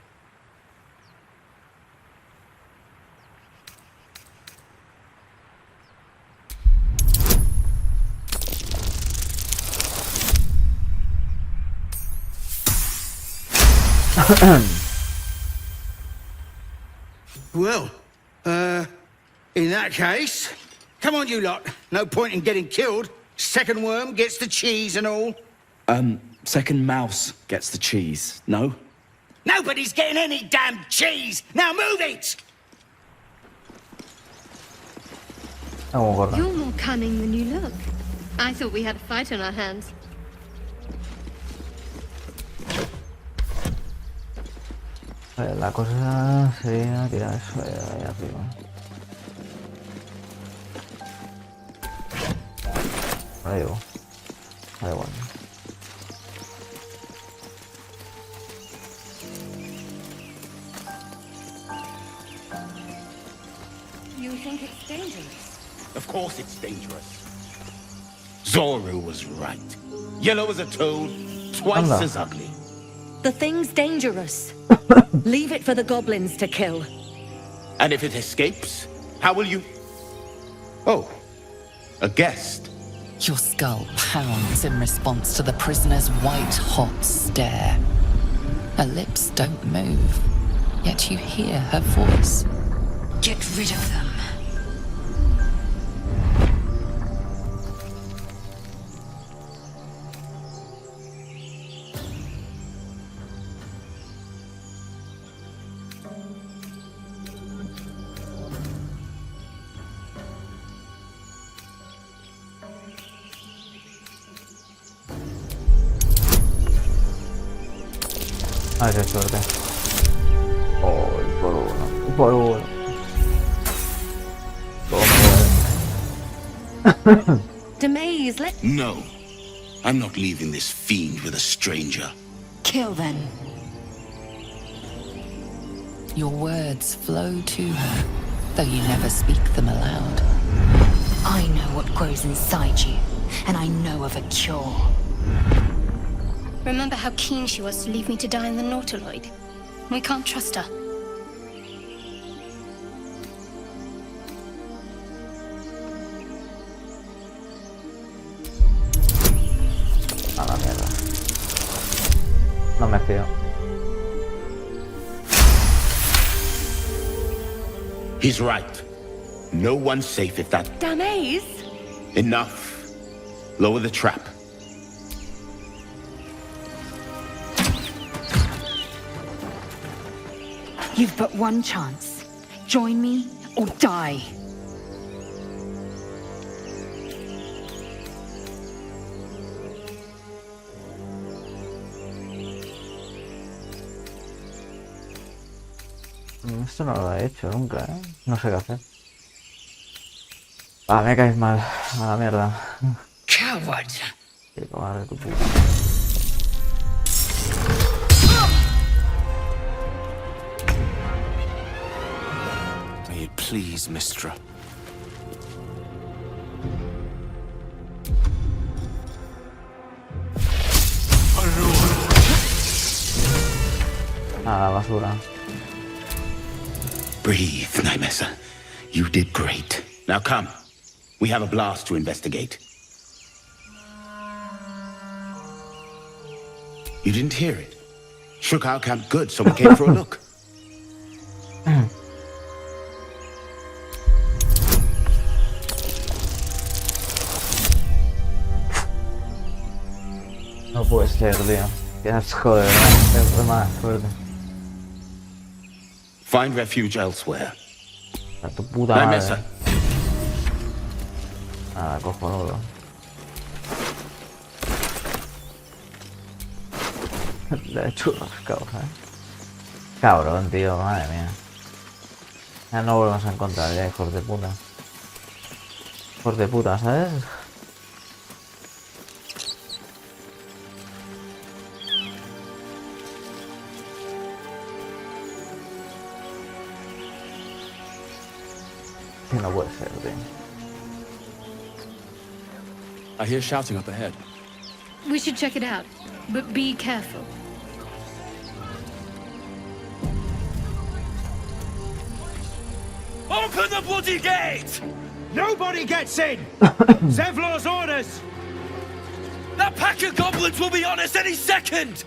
Well, in that case, come on you lot. No point in getting killed. Second worm gets the cheese and all. Second mouse gets the cheese, no? Nobody's getting any damn cheese! Now move it! You're more cunning than you look. I thought we had a fight on our hands. La cosa sería tirar eso ahí arriba. Ahora llevo. Da igual. You think it's dangerous? Of course it's dangerous. Zoru was right. Yellow as a toad, twice as ugly. The thing's dangerous. Leave it for the goblins to kill. And if it escapes, how will you... Oh, a guest. Your skull pounds in response to the prisoner's white-hot stare. Her lips don't move, yet you hear her voice. Get rid of them. Ay, qué suerte. Oh, por uno. Por uno. Demaze, let... No. I'm not leaving this fiend with a stranger. Kill them. Your words flow to her, though you never speak them aloud. I know what grows inside you, and I know of a cure. Remember how keen she was to leave me to die in the Nautiloid? We can't trust her. A la mierda. No me fío. He's right. No one's safe if that... Damaze? Enough. Lower the trap. You've but one chance. Join me or die. Esto no lo he hecho nunca, ¿eh? No sé qué hacer. Ah, me caes mal. A la mierda. Coward. Qué cobarde tu puta. please, Mistra. A la basura. Breathe, Nymessa. You did great. Now come. We have a blast to investigate. You didn't hear it? Shook our camp good, so we came for a look. No puede ser, tío. Qué asco, de verdad. Es más fuerte. Find refuge elsewhere. A tu puta madre. Nymessa. Nada, cojonudo. Le he churrascado, ¿sabes? Cabrón, tío, madre mía. Ya no volvemos a encontrar ya, hijos de puta. Hijos de puta, ¿sabes? Que no puede ser, tío. I hear shouting up ahead. We should check it out, but be careful. Open the bloody gate! Nobody gets in! Zevlor's orders! That pack of goblins will be on us any second!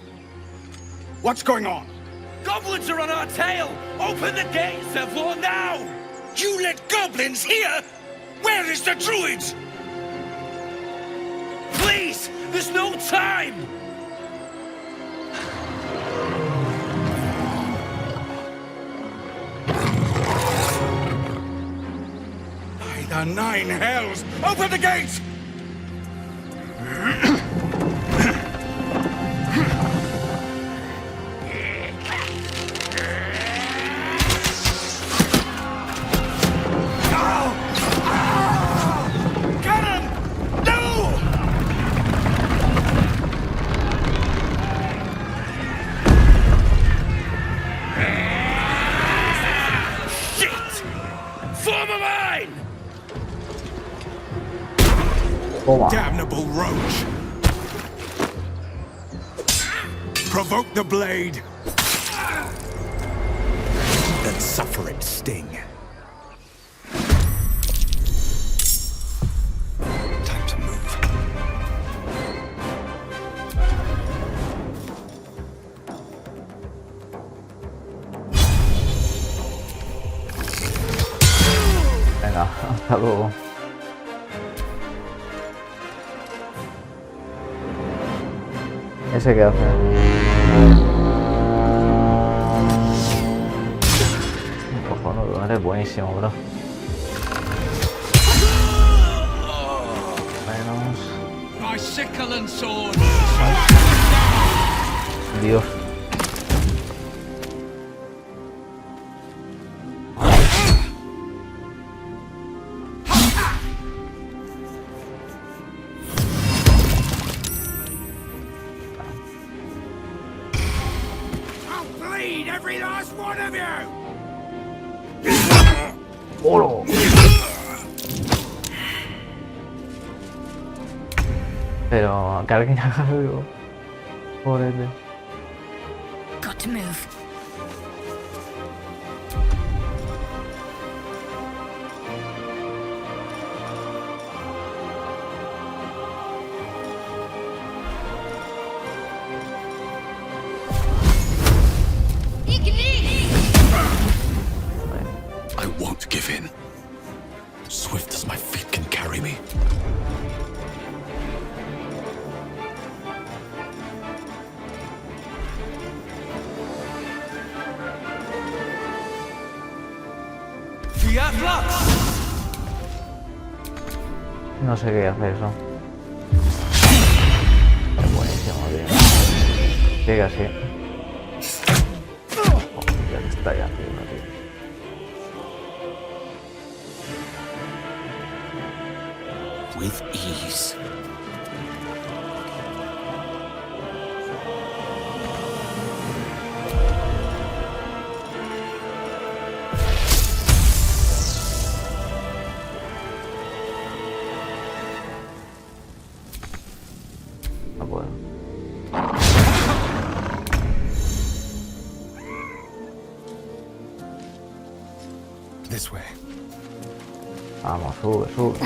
What's going on? Goblins are on our tail! Open the gate, Zevlor, now! You let goblins here? Where is the druid? Please! There's no time! By the nine hells! Open the gate! Damnable roach! Provoke the blade! Then suffer its sting. Time to move. Venga, hasta luego. ¿Ese qué hace? Cojonudo, eres buenísimo, bro. Menos. My sickle and sword. Dios. Every last one of you! ¡Olo! Pero que alguien haga algo. Pobrete. Got to move. I won't give in. Swift as my feet can carry me. No sé qué hacer eso. Es buenísimo, tío. Sigue así. Oh, ya que está ya, tío. With ease. This way. Vamos, sube, sube.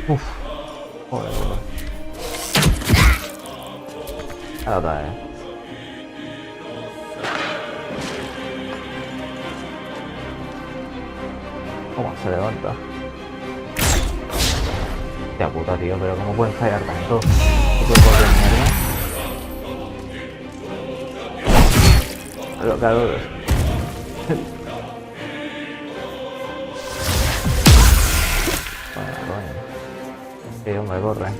Uf, joder, joder. Ahora otra vez. ¿Cómo se levanta? Hostia puta, tío, pero ¿cómo pueden fallar tanto? ¿Qué cuerpo de mierda? Pero claro. Sí, hombre, corre.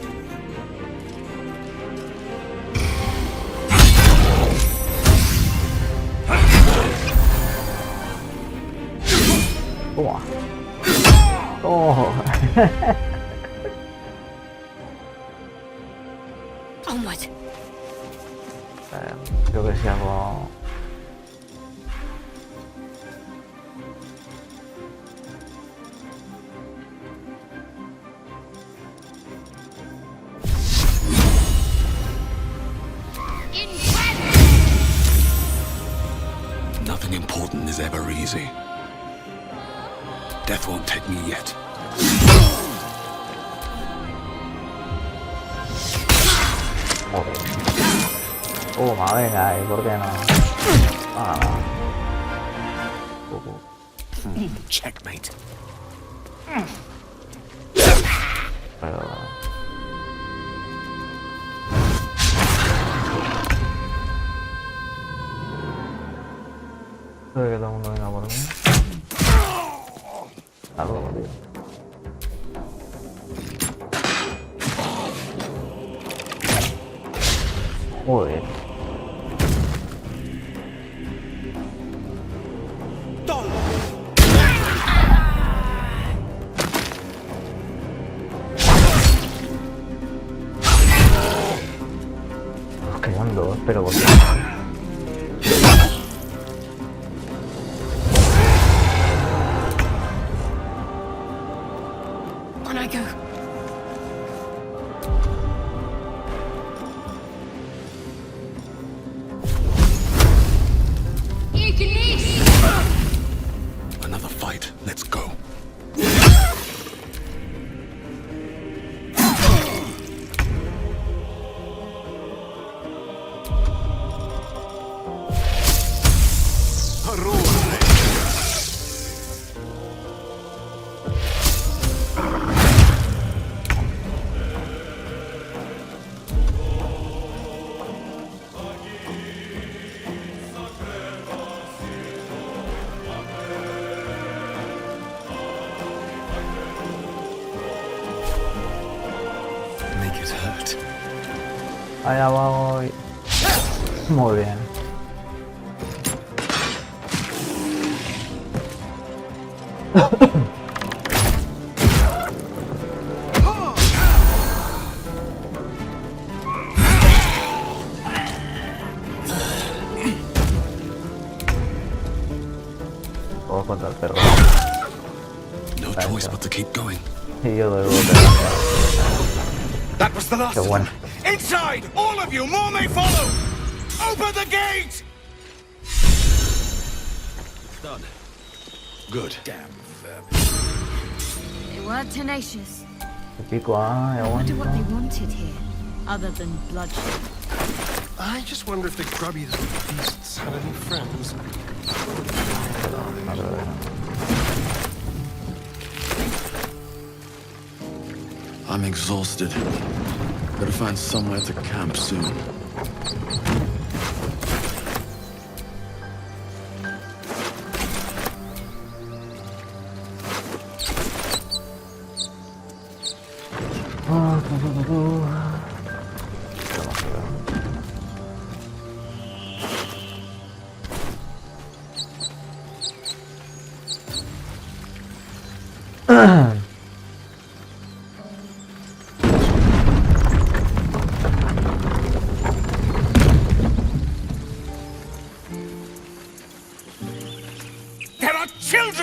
Toma. Oh. Onward. Creo que si hago... Nothing important is ever easy. Death won't take me yet. Toma, venga, ¿y por qué no? Ah, Checkmate. pero... Creo que todo el mundo venga por mí. Algo, tío. Joder. Nos quedan dos, pero por On I go. Another fight. Let's go. Make it hurt. allá voy. Muy bien. Puedo contra el perro. No choice but to keep going. Y yo doy golpe. That was the last Qué of bueno. them. Inside! All of you! More may follow! Open the gate! Done. Good. Damn vermin. They were tenacious. Te pico, I wonder what they wanted here, other than bloodshed. I just wonder if the grubby little beasts had any friends. I'm exhausted. Better find somewhere to camp soon.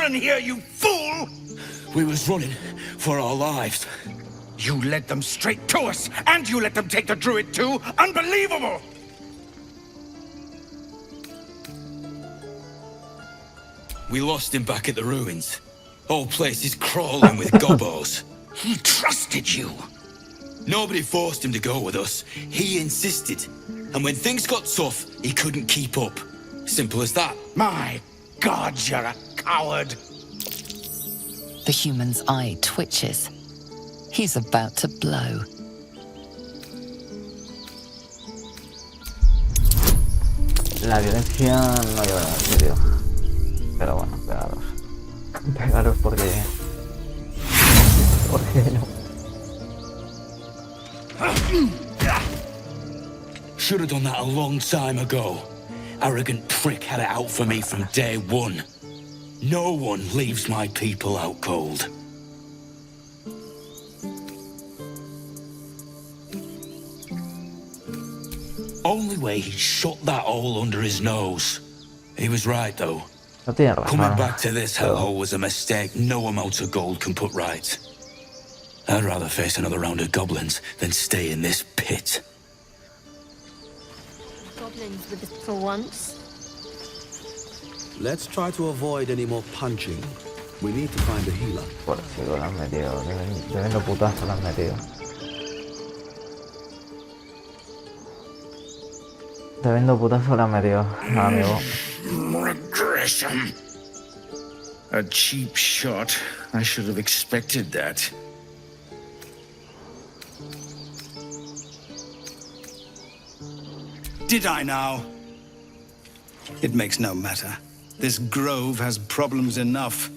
children here, you fool! We was running for our lives. You led them straight to us, and you let them take the druid too? Unbelievable! We lost him back at the ruins. Whole place is crawling with gobos. He trusted you. Nobody forced him to go with us. He insisted. And when things got tough, he couldn't keep up. Simple as that. My God, you're a coward. The human's eye twitches. He's about to blow. La violencia no lleva nada serio. Pero bueno, pegaros. Pegaros porque... Porque no. Should have done that a long time ago. Arrogant prick had it out for me from day one. No one leaves my people out cold. Only way he shot that hole under his nose. He was right, though. No tiene razón. Coming back to this hellhole was a mistake no amount of gold can put right. I'd rather face another round of goblins than stay in this pit. Goblins with us for once. Let's try to avoid any more punching. We need to find a healer. Por si lo han metido. Tremendo putazo lo han metido. Tremendo putazo lo han metido, amigo. Regression. A cheap shot. I should have expected that. Did I now? It makes no matter. This grove has problems enough.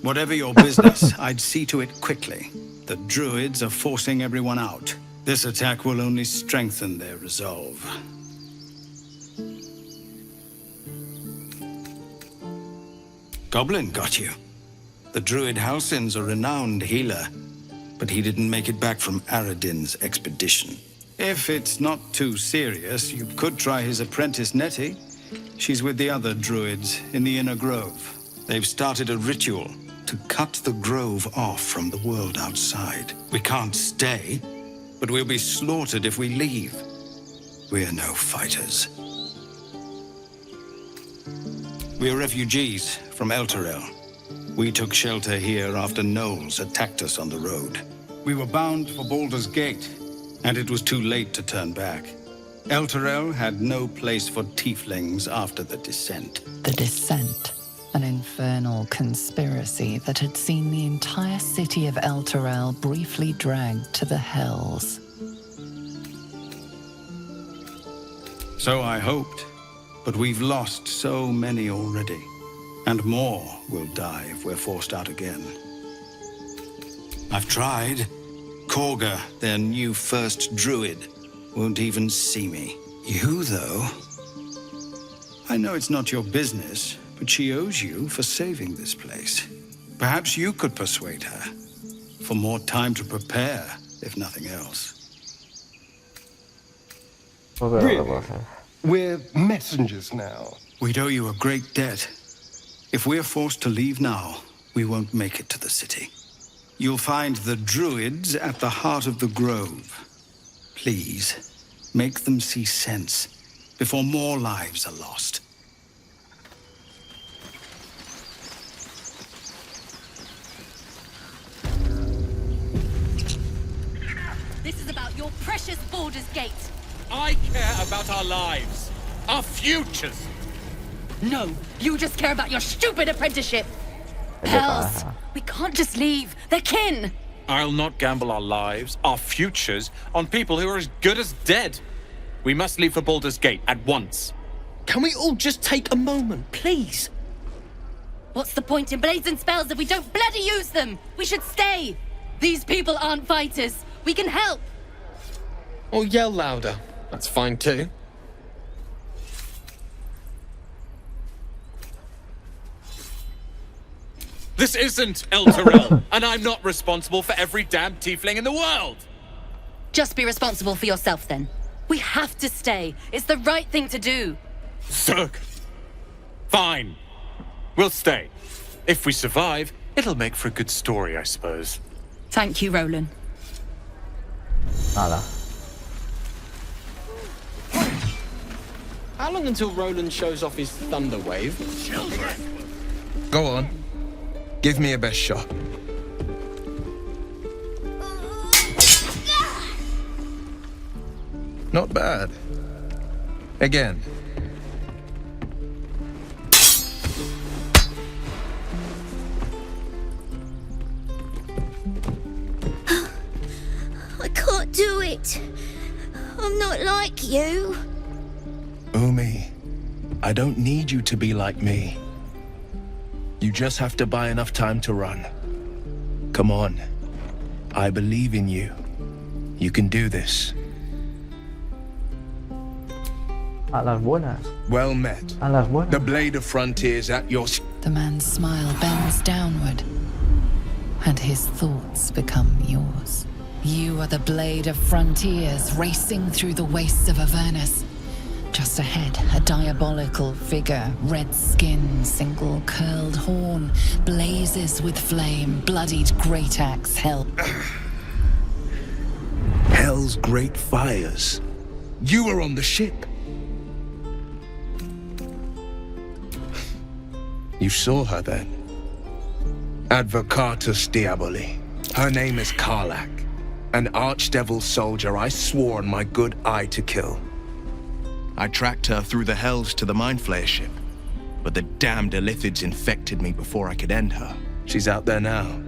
Whatever your business, I'd see to it quickly. The druids are forcing everyone out. This attack will only strengthen their resolve. Goblin got you. The druid Halsin's a renowned healer, but he didn't make it back from Aradin's expedition. If it's not too serious, you could try his apprentice Nettie. She's with the other druids in the inner grove. They've started a ritual to cut the grove off from the world outside. We can't stay, but we'll be slaughtered if we leave. We're no fighters. We're refugees from Elturel. We took shelter here after gnolls attacked us on the road. We were bound for Baldur's Gate, and it was too late to turn back. Elturel had no place for tieflings after the descent. The Descent, an infernal conspiracy that had seen the entire city of Elturel briefly dragged to the hells. So I hoped, but we've lost so many already. And more will die if we're forced out again. I've tried. Korga, their new first druid, won't even see me. You, though... I know it's not your business, but she owes you for saving this place. Perhaps you could persuade her. For more time to prepare, if nothing else. Really? We're messengers now. We'd owe you a great debt. If we're forced to leave now, we won't make it to the city. You'll find the druids at the heart of the grove. Please, make them see sense before more lives are lost. This is about your precious Baldur's Gate. I care about our lives, our futures. No, you just care about your stupid apprenticeship. Hells, we can't just leave. They're kin. I'll not gamble our lives, our futures, on people who are as good as dead. We must leave for Baldur's Gate at once. Can we all just take a moment, please? What's the point in blades and spells if we don't bloody use them? We should stay. These people aren't fighters. We can help. Or yell louder. That's fine too. This isn't Elturel, and I'm not responsible for every damn tiefling in the world! Just be responsible for yourself, then. We have to stay. It's the right thing to do. Zerg. Fine. We'll stay. If we survive, it'll make for a good story, I suppose. Thank you, Roland. Nada. How long until Roland shows off his thunder wave? Go on. Give me a best shot. Not bad. Again. I can't do it. I'm not like you. Umi, I don't need you to be like me. You just have to buy enough time to run. Come on. I believe in you. You can do this. A las buenas. Well met. A las buenas. The blade of frontiers at your... The man's smile bends downward, and his thoughts become yours. You are the blade of frontiers racing through the wastes of Avernus. Just ahead, a diabolical figure, red skin, single curled horn, blazes with flame, bloodied great axe held. Hell's great fires. You were on the ship. You saw her then. Advocatus Diaboli. Her name is Karlak, an archdevil soldier I swore on my good eye to kill. I tracked her through the hells to the Mind Flayer ship, but the damned Illithids infected me before I could end her. She's out there now,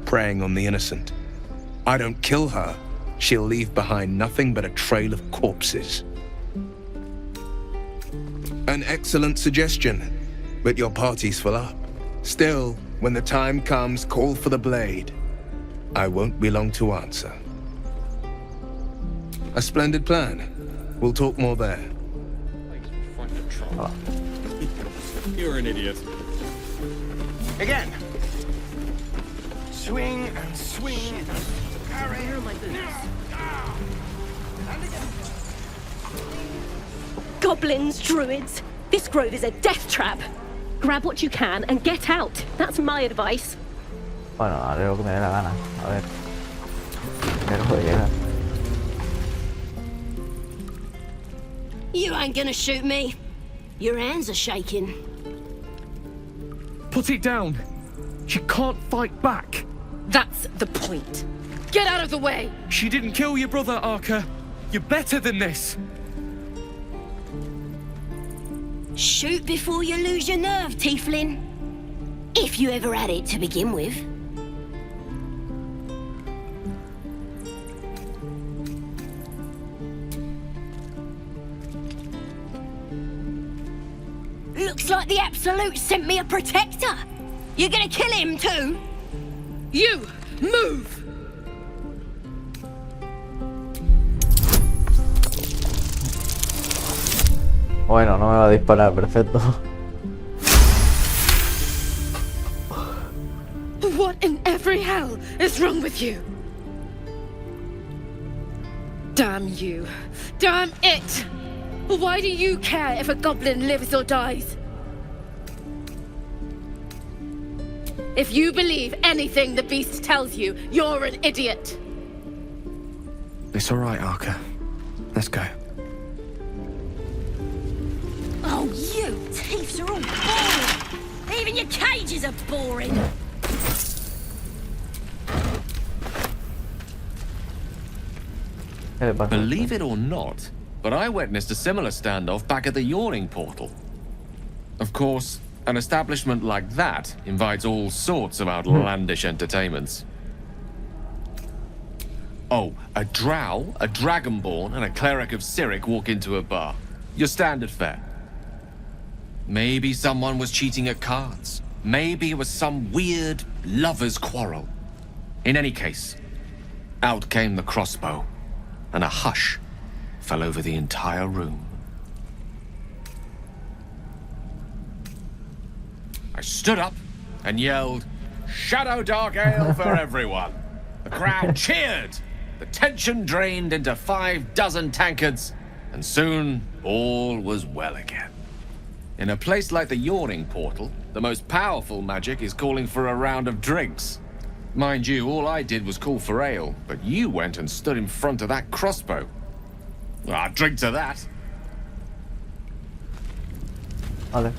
preying on the innocent. I don't kill her, she'll leave behind nothing but a trail of corpses. An excellent suggestion, but your party's full up. Still, when the time comes, call for the blade. I won't be long to answer. A splendid plan. We'll talk more there. You're an idiot. Again. Swing and swing and carry. Where are my boots? Goblins, druids. This grove is a death trap. Grab what you can and get out. That's my advice. Bueno, haré lo que me dé la gana. A ver. Pero puede llegar. You ain't gonna shoot me. Your hands are shaking. Put it down. She can't fight back. That's the point. Get out of the way! She didn't kill your brother, Arca. You're better than this. Shoot before you lose your nerve, Tiefling. If you ever had it to begin with. Looks like the Absolute sent me a protector. You're gonna kill him too? You! Move! Bueno, no me va a disparar, perfecto. What in every hell is wrong with you? Damn you. Damn it! Why do you care if a goblin lives or dies? If you believe anything the beast tells you, you're an idiot. It's all right, Arca. Let's go. Oh, you thieves are all boring. Even your cages are boring. Believe it or not, but I witnessed a similar standoff back at the Yawning Portal. Of course, an establishment like that invites all sorts of outlandish entertainments. Oh, a drow, a dragonborn, and a cleric of Cyric walk into a bar. Your standard fare. Maybe someone was cheating at cards. Maybe it was some weird lover's quarrel. In any case, out came the crossbow, and a hush fell over the entire room. I stood up and yelled, "Shadow Dark Ale for everyone!" The crowd cheered. The tension drained into 5 dozen tankards, and soon all was well again. In a place like the Yawning Portal, The most powerful magic is calling for a round of drinks. Mind you, all I did was call for ale, but you went and stood in front of that crossbow. Ah, drink to that. Vale.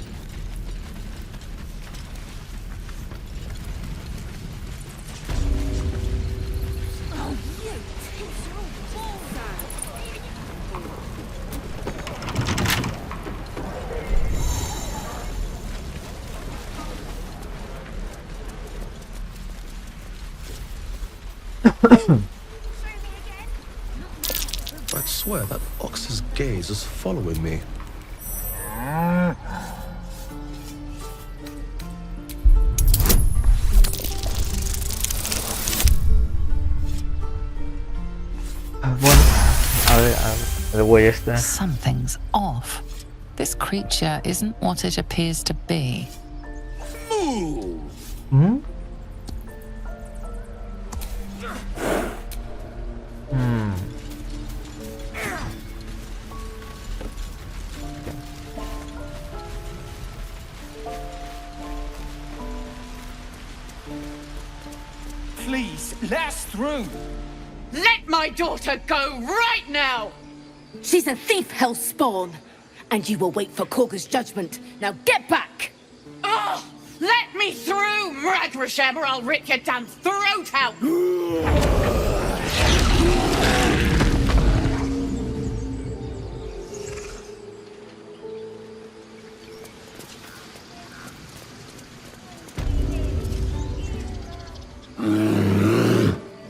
I swear that ox's gaze is following me. Bueno, a ver, el güey este. Something's off. This creature isn't what it appears to be. ¿Mm? Please, let us through. Let my daughter go right now! She's a thief, hellspawn. And you will wait for Korga's judgment. Now get back! Oh! Let me through, Mragrasham, or I'll rip your damn throat out!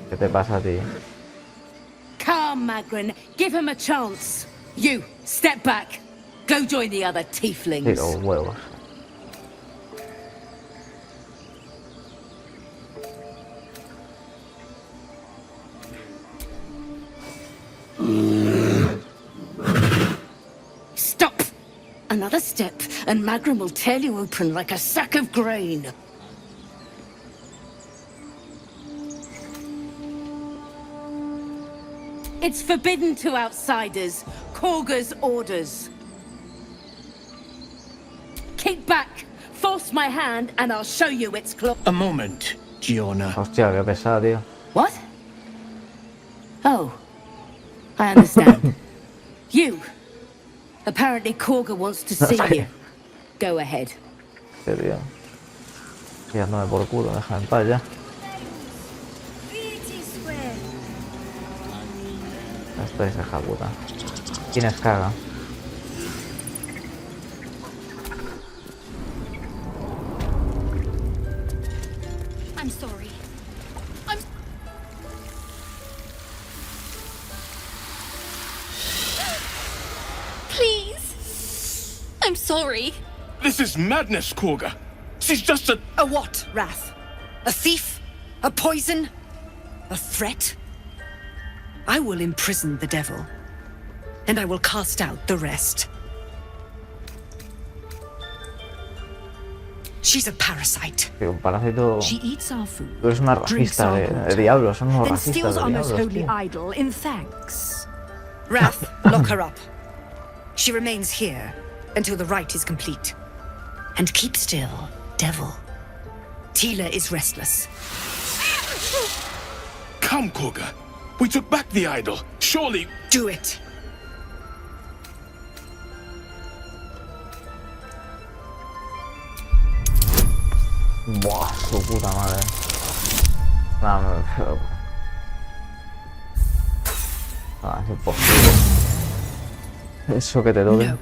¿Qué te pasa a ti? Come, Magrin. Give him a chance. You, step back. Go join the other tieflings. Sí, los huevos. Stop! Another step, and Magrin will tear you open like a sack of grain. It's forbidden to outsiders. Korga's orders. Keep back. Force my hand, and I'll show you its claw. A moment, Giona. Hostia, qué pesada, tío. What? Oh. I understand. You. Apparently Korga wants to see you. Go ahead. Sí, tío. Tirándome por culo, déjame en paz ya. Esto es hija puta. ¿Quién es caga? I'm sorry. Please. I'm sorry. This is madness, Korga. She's just a... A what, Wrath? A thief? A poison? A threat? I will imprison the devil, and I will cast out the rest. She's a parasite. Que un parásito. She eats our food. Tú eres una racista de diablos, son unos Then racistas steals de our most diablos. holy Tío. idol in thanks. Wrath, lock her up. She remains here until the rite is complete. And keep still, devil. Tila is restless. Come, Korga. We took back the idol. Surely... Do it. Buah, su puta madre. Nada, pero... es imposible. Eso que te toque. No.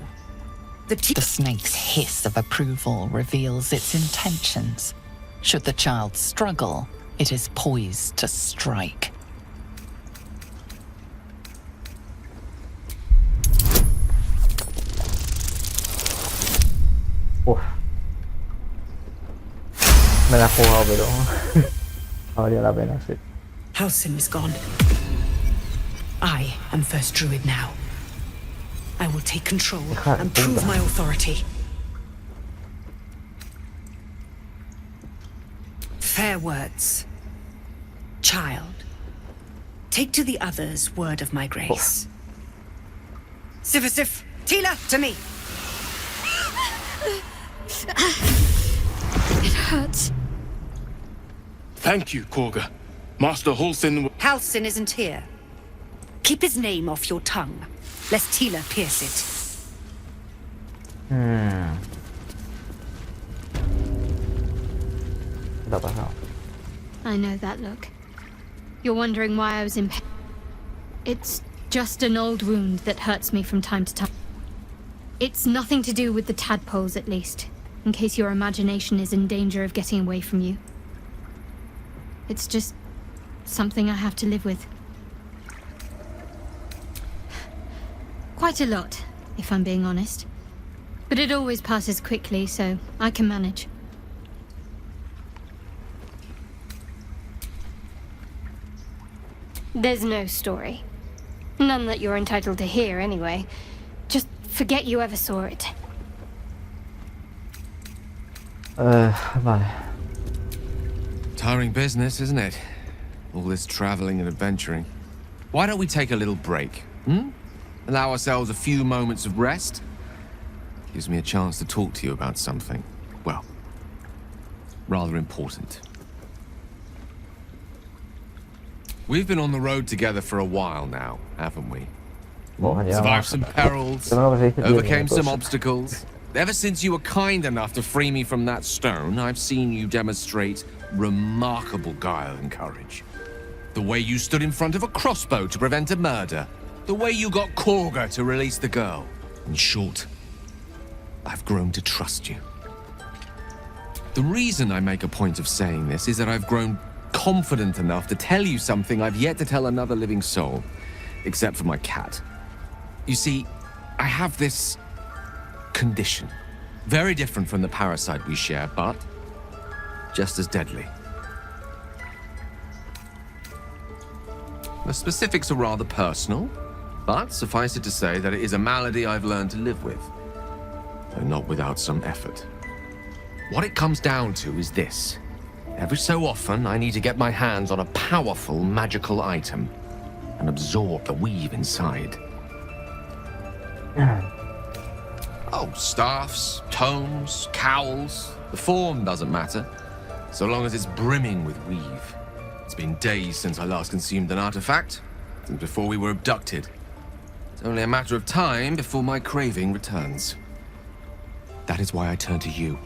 The snake's hiss of approval reveals its intentions. Should the child struggle, it is poised to strike. Uf. Me la he jugado, pero... valió la pena, sí. Halsin is gone. I am first druid now. I will take control and prove my authority. Fair words. Child, take to the others word of my grace. Sifasif, Tila, to me. hurts. Thank you, Korga. Master Halsin... Halsin isn't here. Keep his name off your tongue, lest Tila pierce it. ¿Qué ha pasado? I know that look. You're wondering why I was in pain. It's just an old wound that hurts me from time to time. It's nothing to do with the tadpoles, at least, in case your imagination is in danger of getting away from you. It's just something I have to live with. Quite a lot, if I'm being honest. But it always passes quickly, so I can manage. There's no story. None that you're entitled to hear, anyway. Just forget you ever saw it. Vale. Tiring business, isn't it? All this traveling and adventuring. Why don't we take a little break, Allow ourselves a few moments of rest? Gives me a chance to talk to you about something, well, rather important. We've been on the road together for a while now, haven't we? Survived some perils, overcame some obstacles. Ever since you were kind enough to free me from that stone, I've seen you demonstrate remarkable guile and courage. The way you stood in front of a crossbow to prevent a murder. The way you got Korga to release the girl. In short, I've grown to trust you. The reason I make a point of saying this is that I've grown confident enough to tell you something I've yet to tell another living soul, except for my cat. You see, I have this condition. Very different from the parasite we share, but just as deadly. The specifics are rather personal, but suffice it to say that it is a malady I've learned to live with, though not without some effort. What it comes down to is this. Every so often, I need to get my hands on a powerful magical item and absorb the weave inside. Oh, staffs, tomes, cowls, the form doesn't matter, so long as it's brimming with weave. It's been days since I last consumed an artifact, since before we were abducted. It's only a matter of time before my craving returns. That is why I turn to you.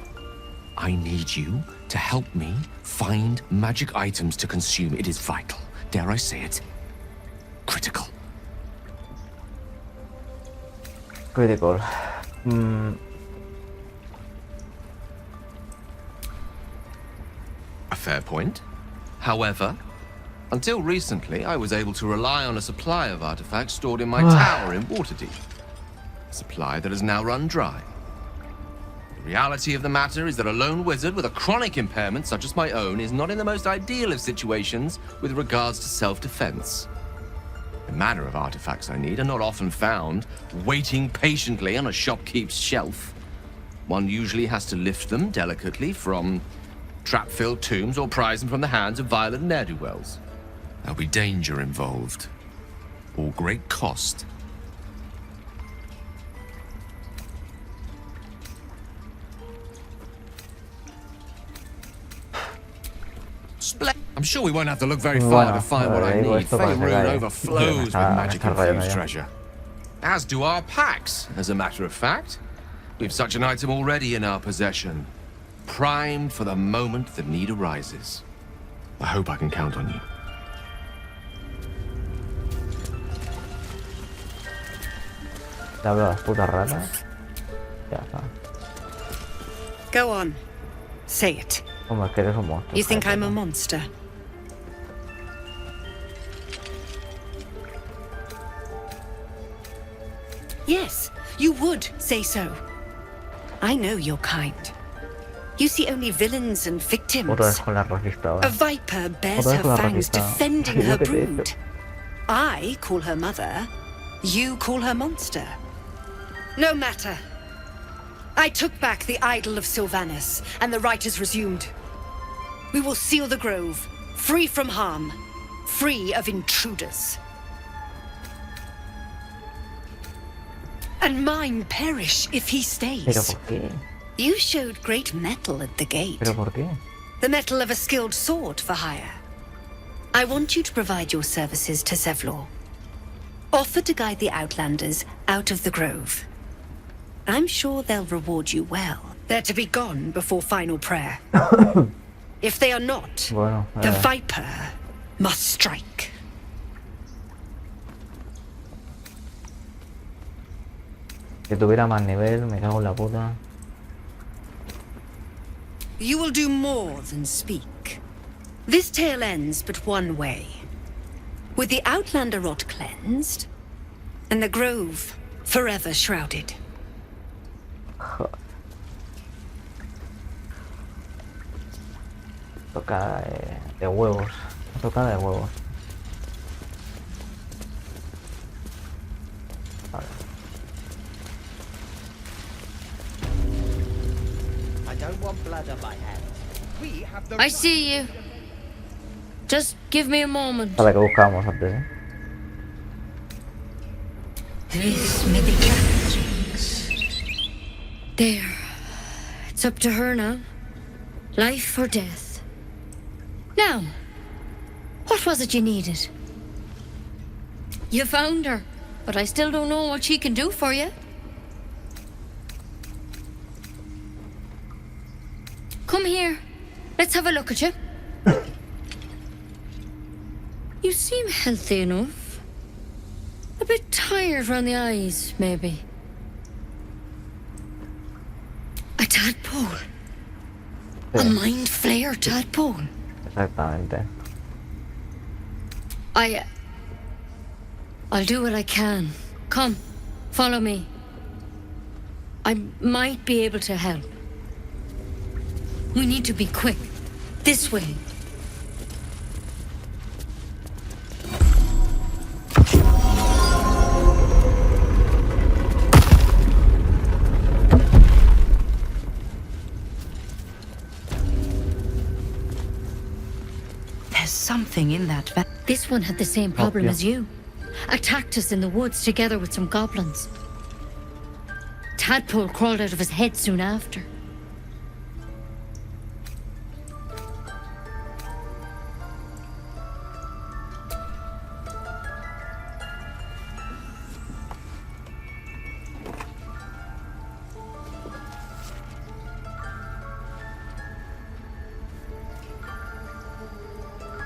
I need you to help me find magic items to consume. It is vital. Dare I say it? Critical. Critical. A fair point. However, until recently, I was able to rely on a supply of artifacts stored in my tower in Waterdeep. A supply that has now run dry. The reality of the matter is that a lone wizard with a chronic impairment such as my own is not in the most ideal of situations with regards to self-defense. The manner of artifacts I need are not often found waiting patiently on a shopkeep's shelf. One usually has to lift them delicately from trap-filled tombs or prise them from the hands of violent ne'er-do-wells. There'll be danger involved, or great cost. I'm sure we won't have to look very far to find what I need. Faerun overflows with magic-infused treasure. As do our packs, as a matter of fact. We've such an item already in our possession. Primed for the moment the need arises. I hope I can count on you. Te hablo a las putas ratas. Ya está. Go on. Say it. Como es que eres un monstruo. You think I'm a monster? Yes, you would say so. I know your kind. You see only villains and victims. Otra vez con la racista ahora. A viper bears her fangs defending her brood. I call her mother. You call her monster. No matter. I took back the idol of Sylvanas, and the rite is resumed. We will seal the grove, free from harm, free of intruders. And mine perish if he stays. You showed great mettle at the gate. ¿Pero por qué? The mettle of a skilled sword for hire. I want you to provide your services to Zevlor. Offer to guide the Outlanders out of the grove. I'm sure they'll reward you well. They're to be gone before final prayer. If they are not, Bueno, the Viper must strike. que tuviera más nivel, me cago en la puta. You will do more than speak. This tale ends but one way. With the Outlander rot cleansed, and the grove forever shrouded. Toca de huevos. Toca de huevos. Vale. I don't want blood on my hands. We have the I see you. Just give me a moment. Para que buscábamos antes, ¿eh? This may be there. It's up to her now. Life or death. Now, what was it you needed? You found her, but I still don't know what she can do for you. Come here. Let's have a look at you. You seem healthy enough. A bit tired round the eyes, maybe. A tadpole. A mind flayer tadpole. Exactamente. I'll do what I can. Come, follow me. I might be able to help. We need to be quick. This way. There's something in that. This one had the same problem yeah. as you. Attacked us in the woods together with some goblins. Tadpole crawled out of his head soon after.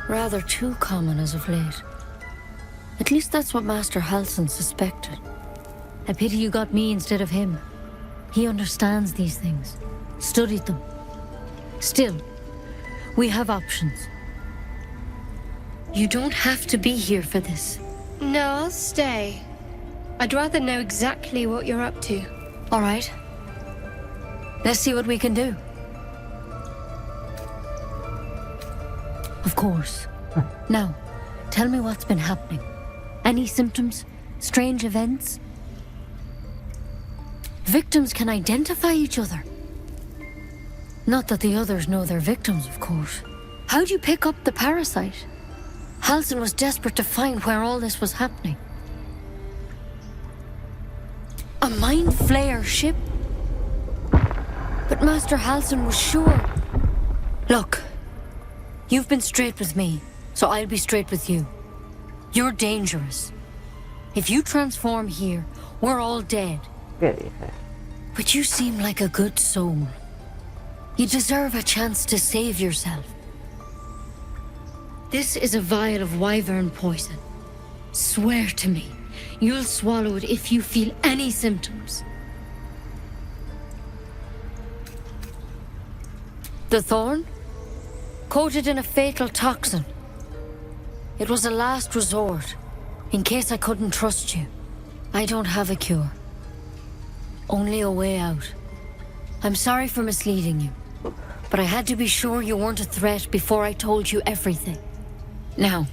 Rather too common as of late. At least that's what Master Halsin suspected. A pity you got me instead of him. He understands these things. Studied them. Still, we have options. You don't have to be here for this. No, I'll stay. I'd rather know exactly what you're up to. All right. Let's see what we can do. Of course. Now, tell me what's been happening. Any symptoms? Strange events? Victims can identify each other. Not that the others know they're victims, of course. How'd you pick up the parasite? Halsin was desperate to find where all this was happening. A mind flayer ship? But Master Halsin was sure. Look, you've been straight with me, so I'll be straight with you. You're dangerous. If you transform here, we're all dead. But you seem like a good soul. You deserve a chance to save yourself. This is a vial of wyvern poison. Swear to me, you'll swallow it if you feel any symptoms. The thorn? Coated in a fatal toxin. It was a last resort, in case I couldn't trust you. I don't have a cure. Only a way out. I'm sorry for misleading you, but I had to be sure you weren't a threat before I told you everything. Now,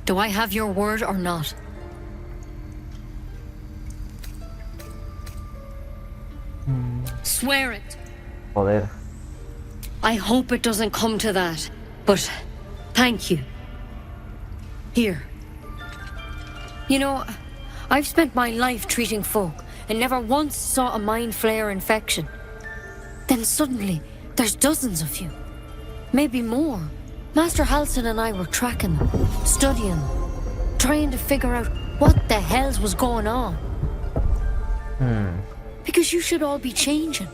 do I have your word or not? Swear it. Joder. I hope it doesn't come to that, but thank you. Here. You know, I've spent my life treating folk and never once saw a mind flayer infection. Then suddenly, there's dozens of you. Maybe more. Master Halsin and I were tracking them, studying them, trying to figure out what the hells was going on. Because you should all be changing.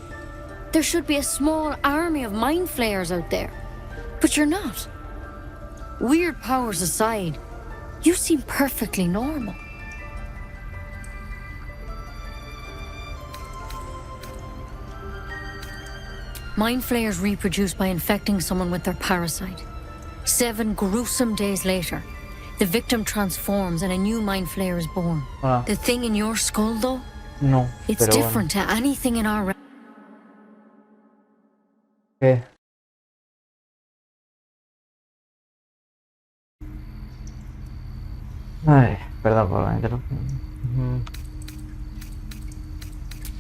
There should be a small army of mind flayers out there. But you're not. Weird powers aside, you seem perfectly normal. Mind flayers reproduce by infecting someone with their parasite. 7 gruesome days later, the victim transforms and a new mind flayer is born. The thing in your skull, though? No. It's different to anything in our... ¿Qué? Ay, perdón por la interrupción.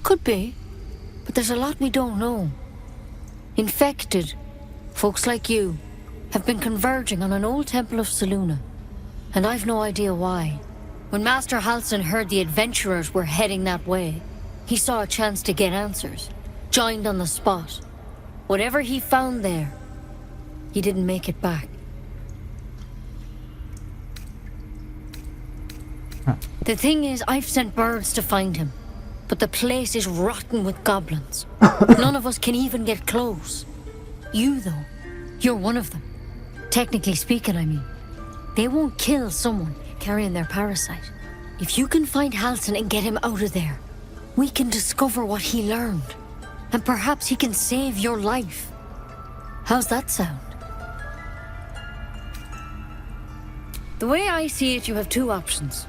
Could be, but there's a lot we don't know. Infected, folks like you, have been converging on an old temple of Selûne, and I've no idea why. When Master Halsin heard the adventurers were heading that way, he saw a chance to get answers, joined on the spot. Whatever he found there, he didn't make it back. The thing is, I've sent birds to find him, but the place is rotten with goblins. None of us can even get close. You, though, you're one of them. Technically speaking, I mean. They won't kill someone carrying their parasite. If you can find Halsin and get him out of there, we can discover what he learned. And perhaps he can save your life. How's that sound? The way I see it, you have 2 options.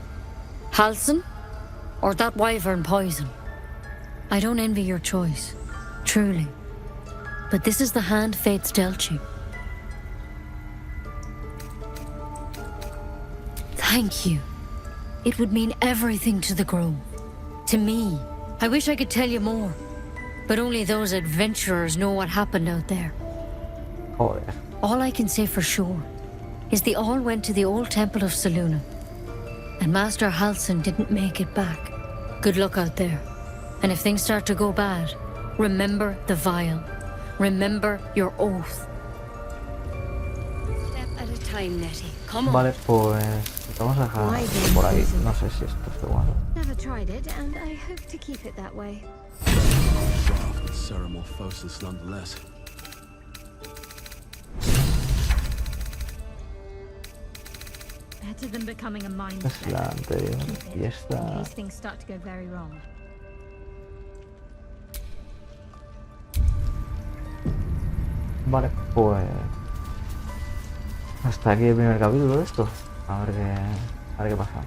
Halsin, or that wyvern poison. I don't envy your choice, truly. But this is the hand fate's dealt you. Thank you. It would mean everything to the Grove. To me. I wish I could tell you more. But only those adventurers know what happened out there. All I can say for sure is they all went to the old temple of Selûne. And Master Halsin didn't make it back. Good luck out there. And if things start to go bad, remember the vial. Remember your oath. Step at a time, Nettie. Come on. Vale, pues vamos a dejar por ahí. No sé si esto es bueno. Never tried it, and I hope to keep it that way. Shaft is Ceramorphosis nonetheless. Better than becoming a mind Es la anterior y esta. in case things start to go very wrong. Vale, pues hasta aquí el primer capítulo de esto. A ver qué pasa.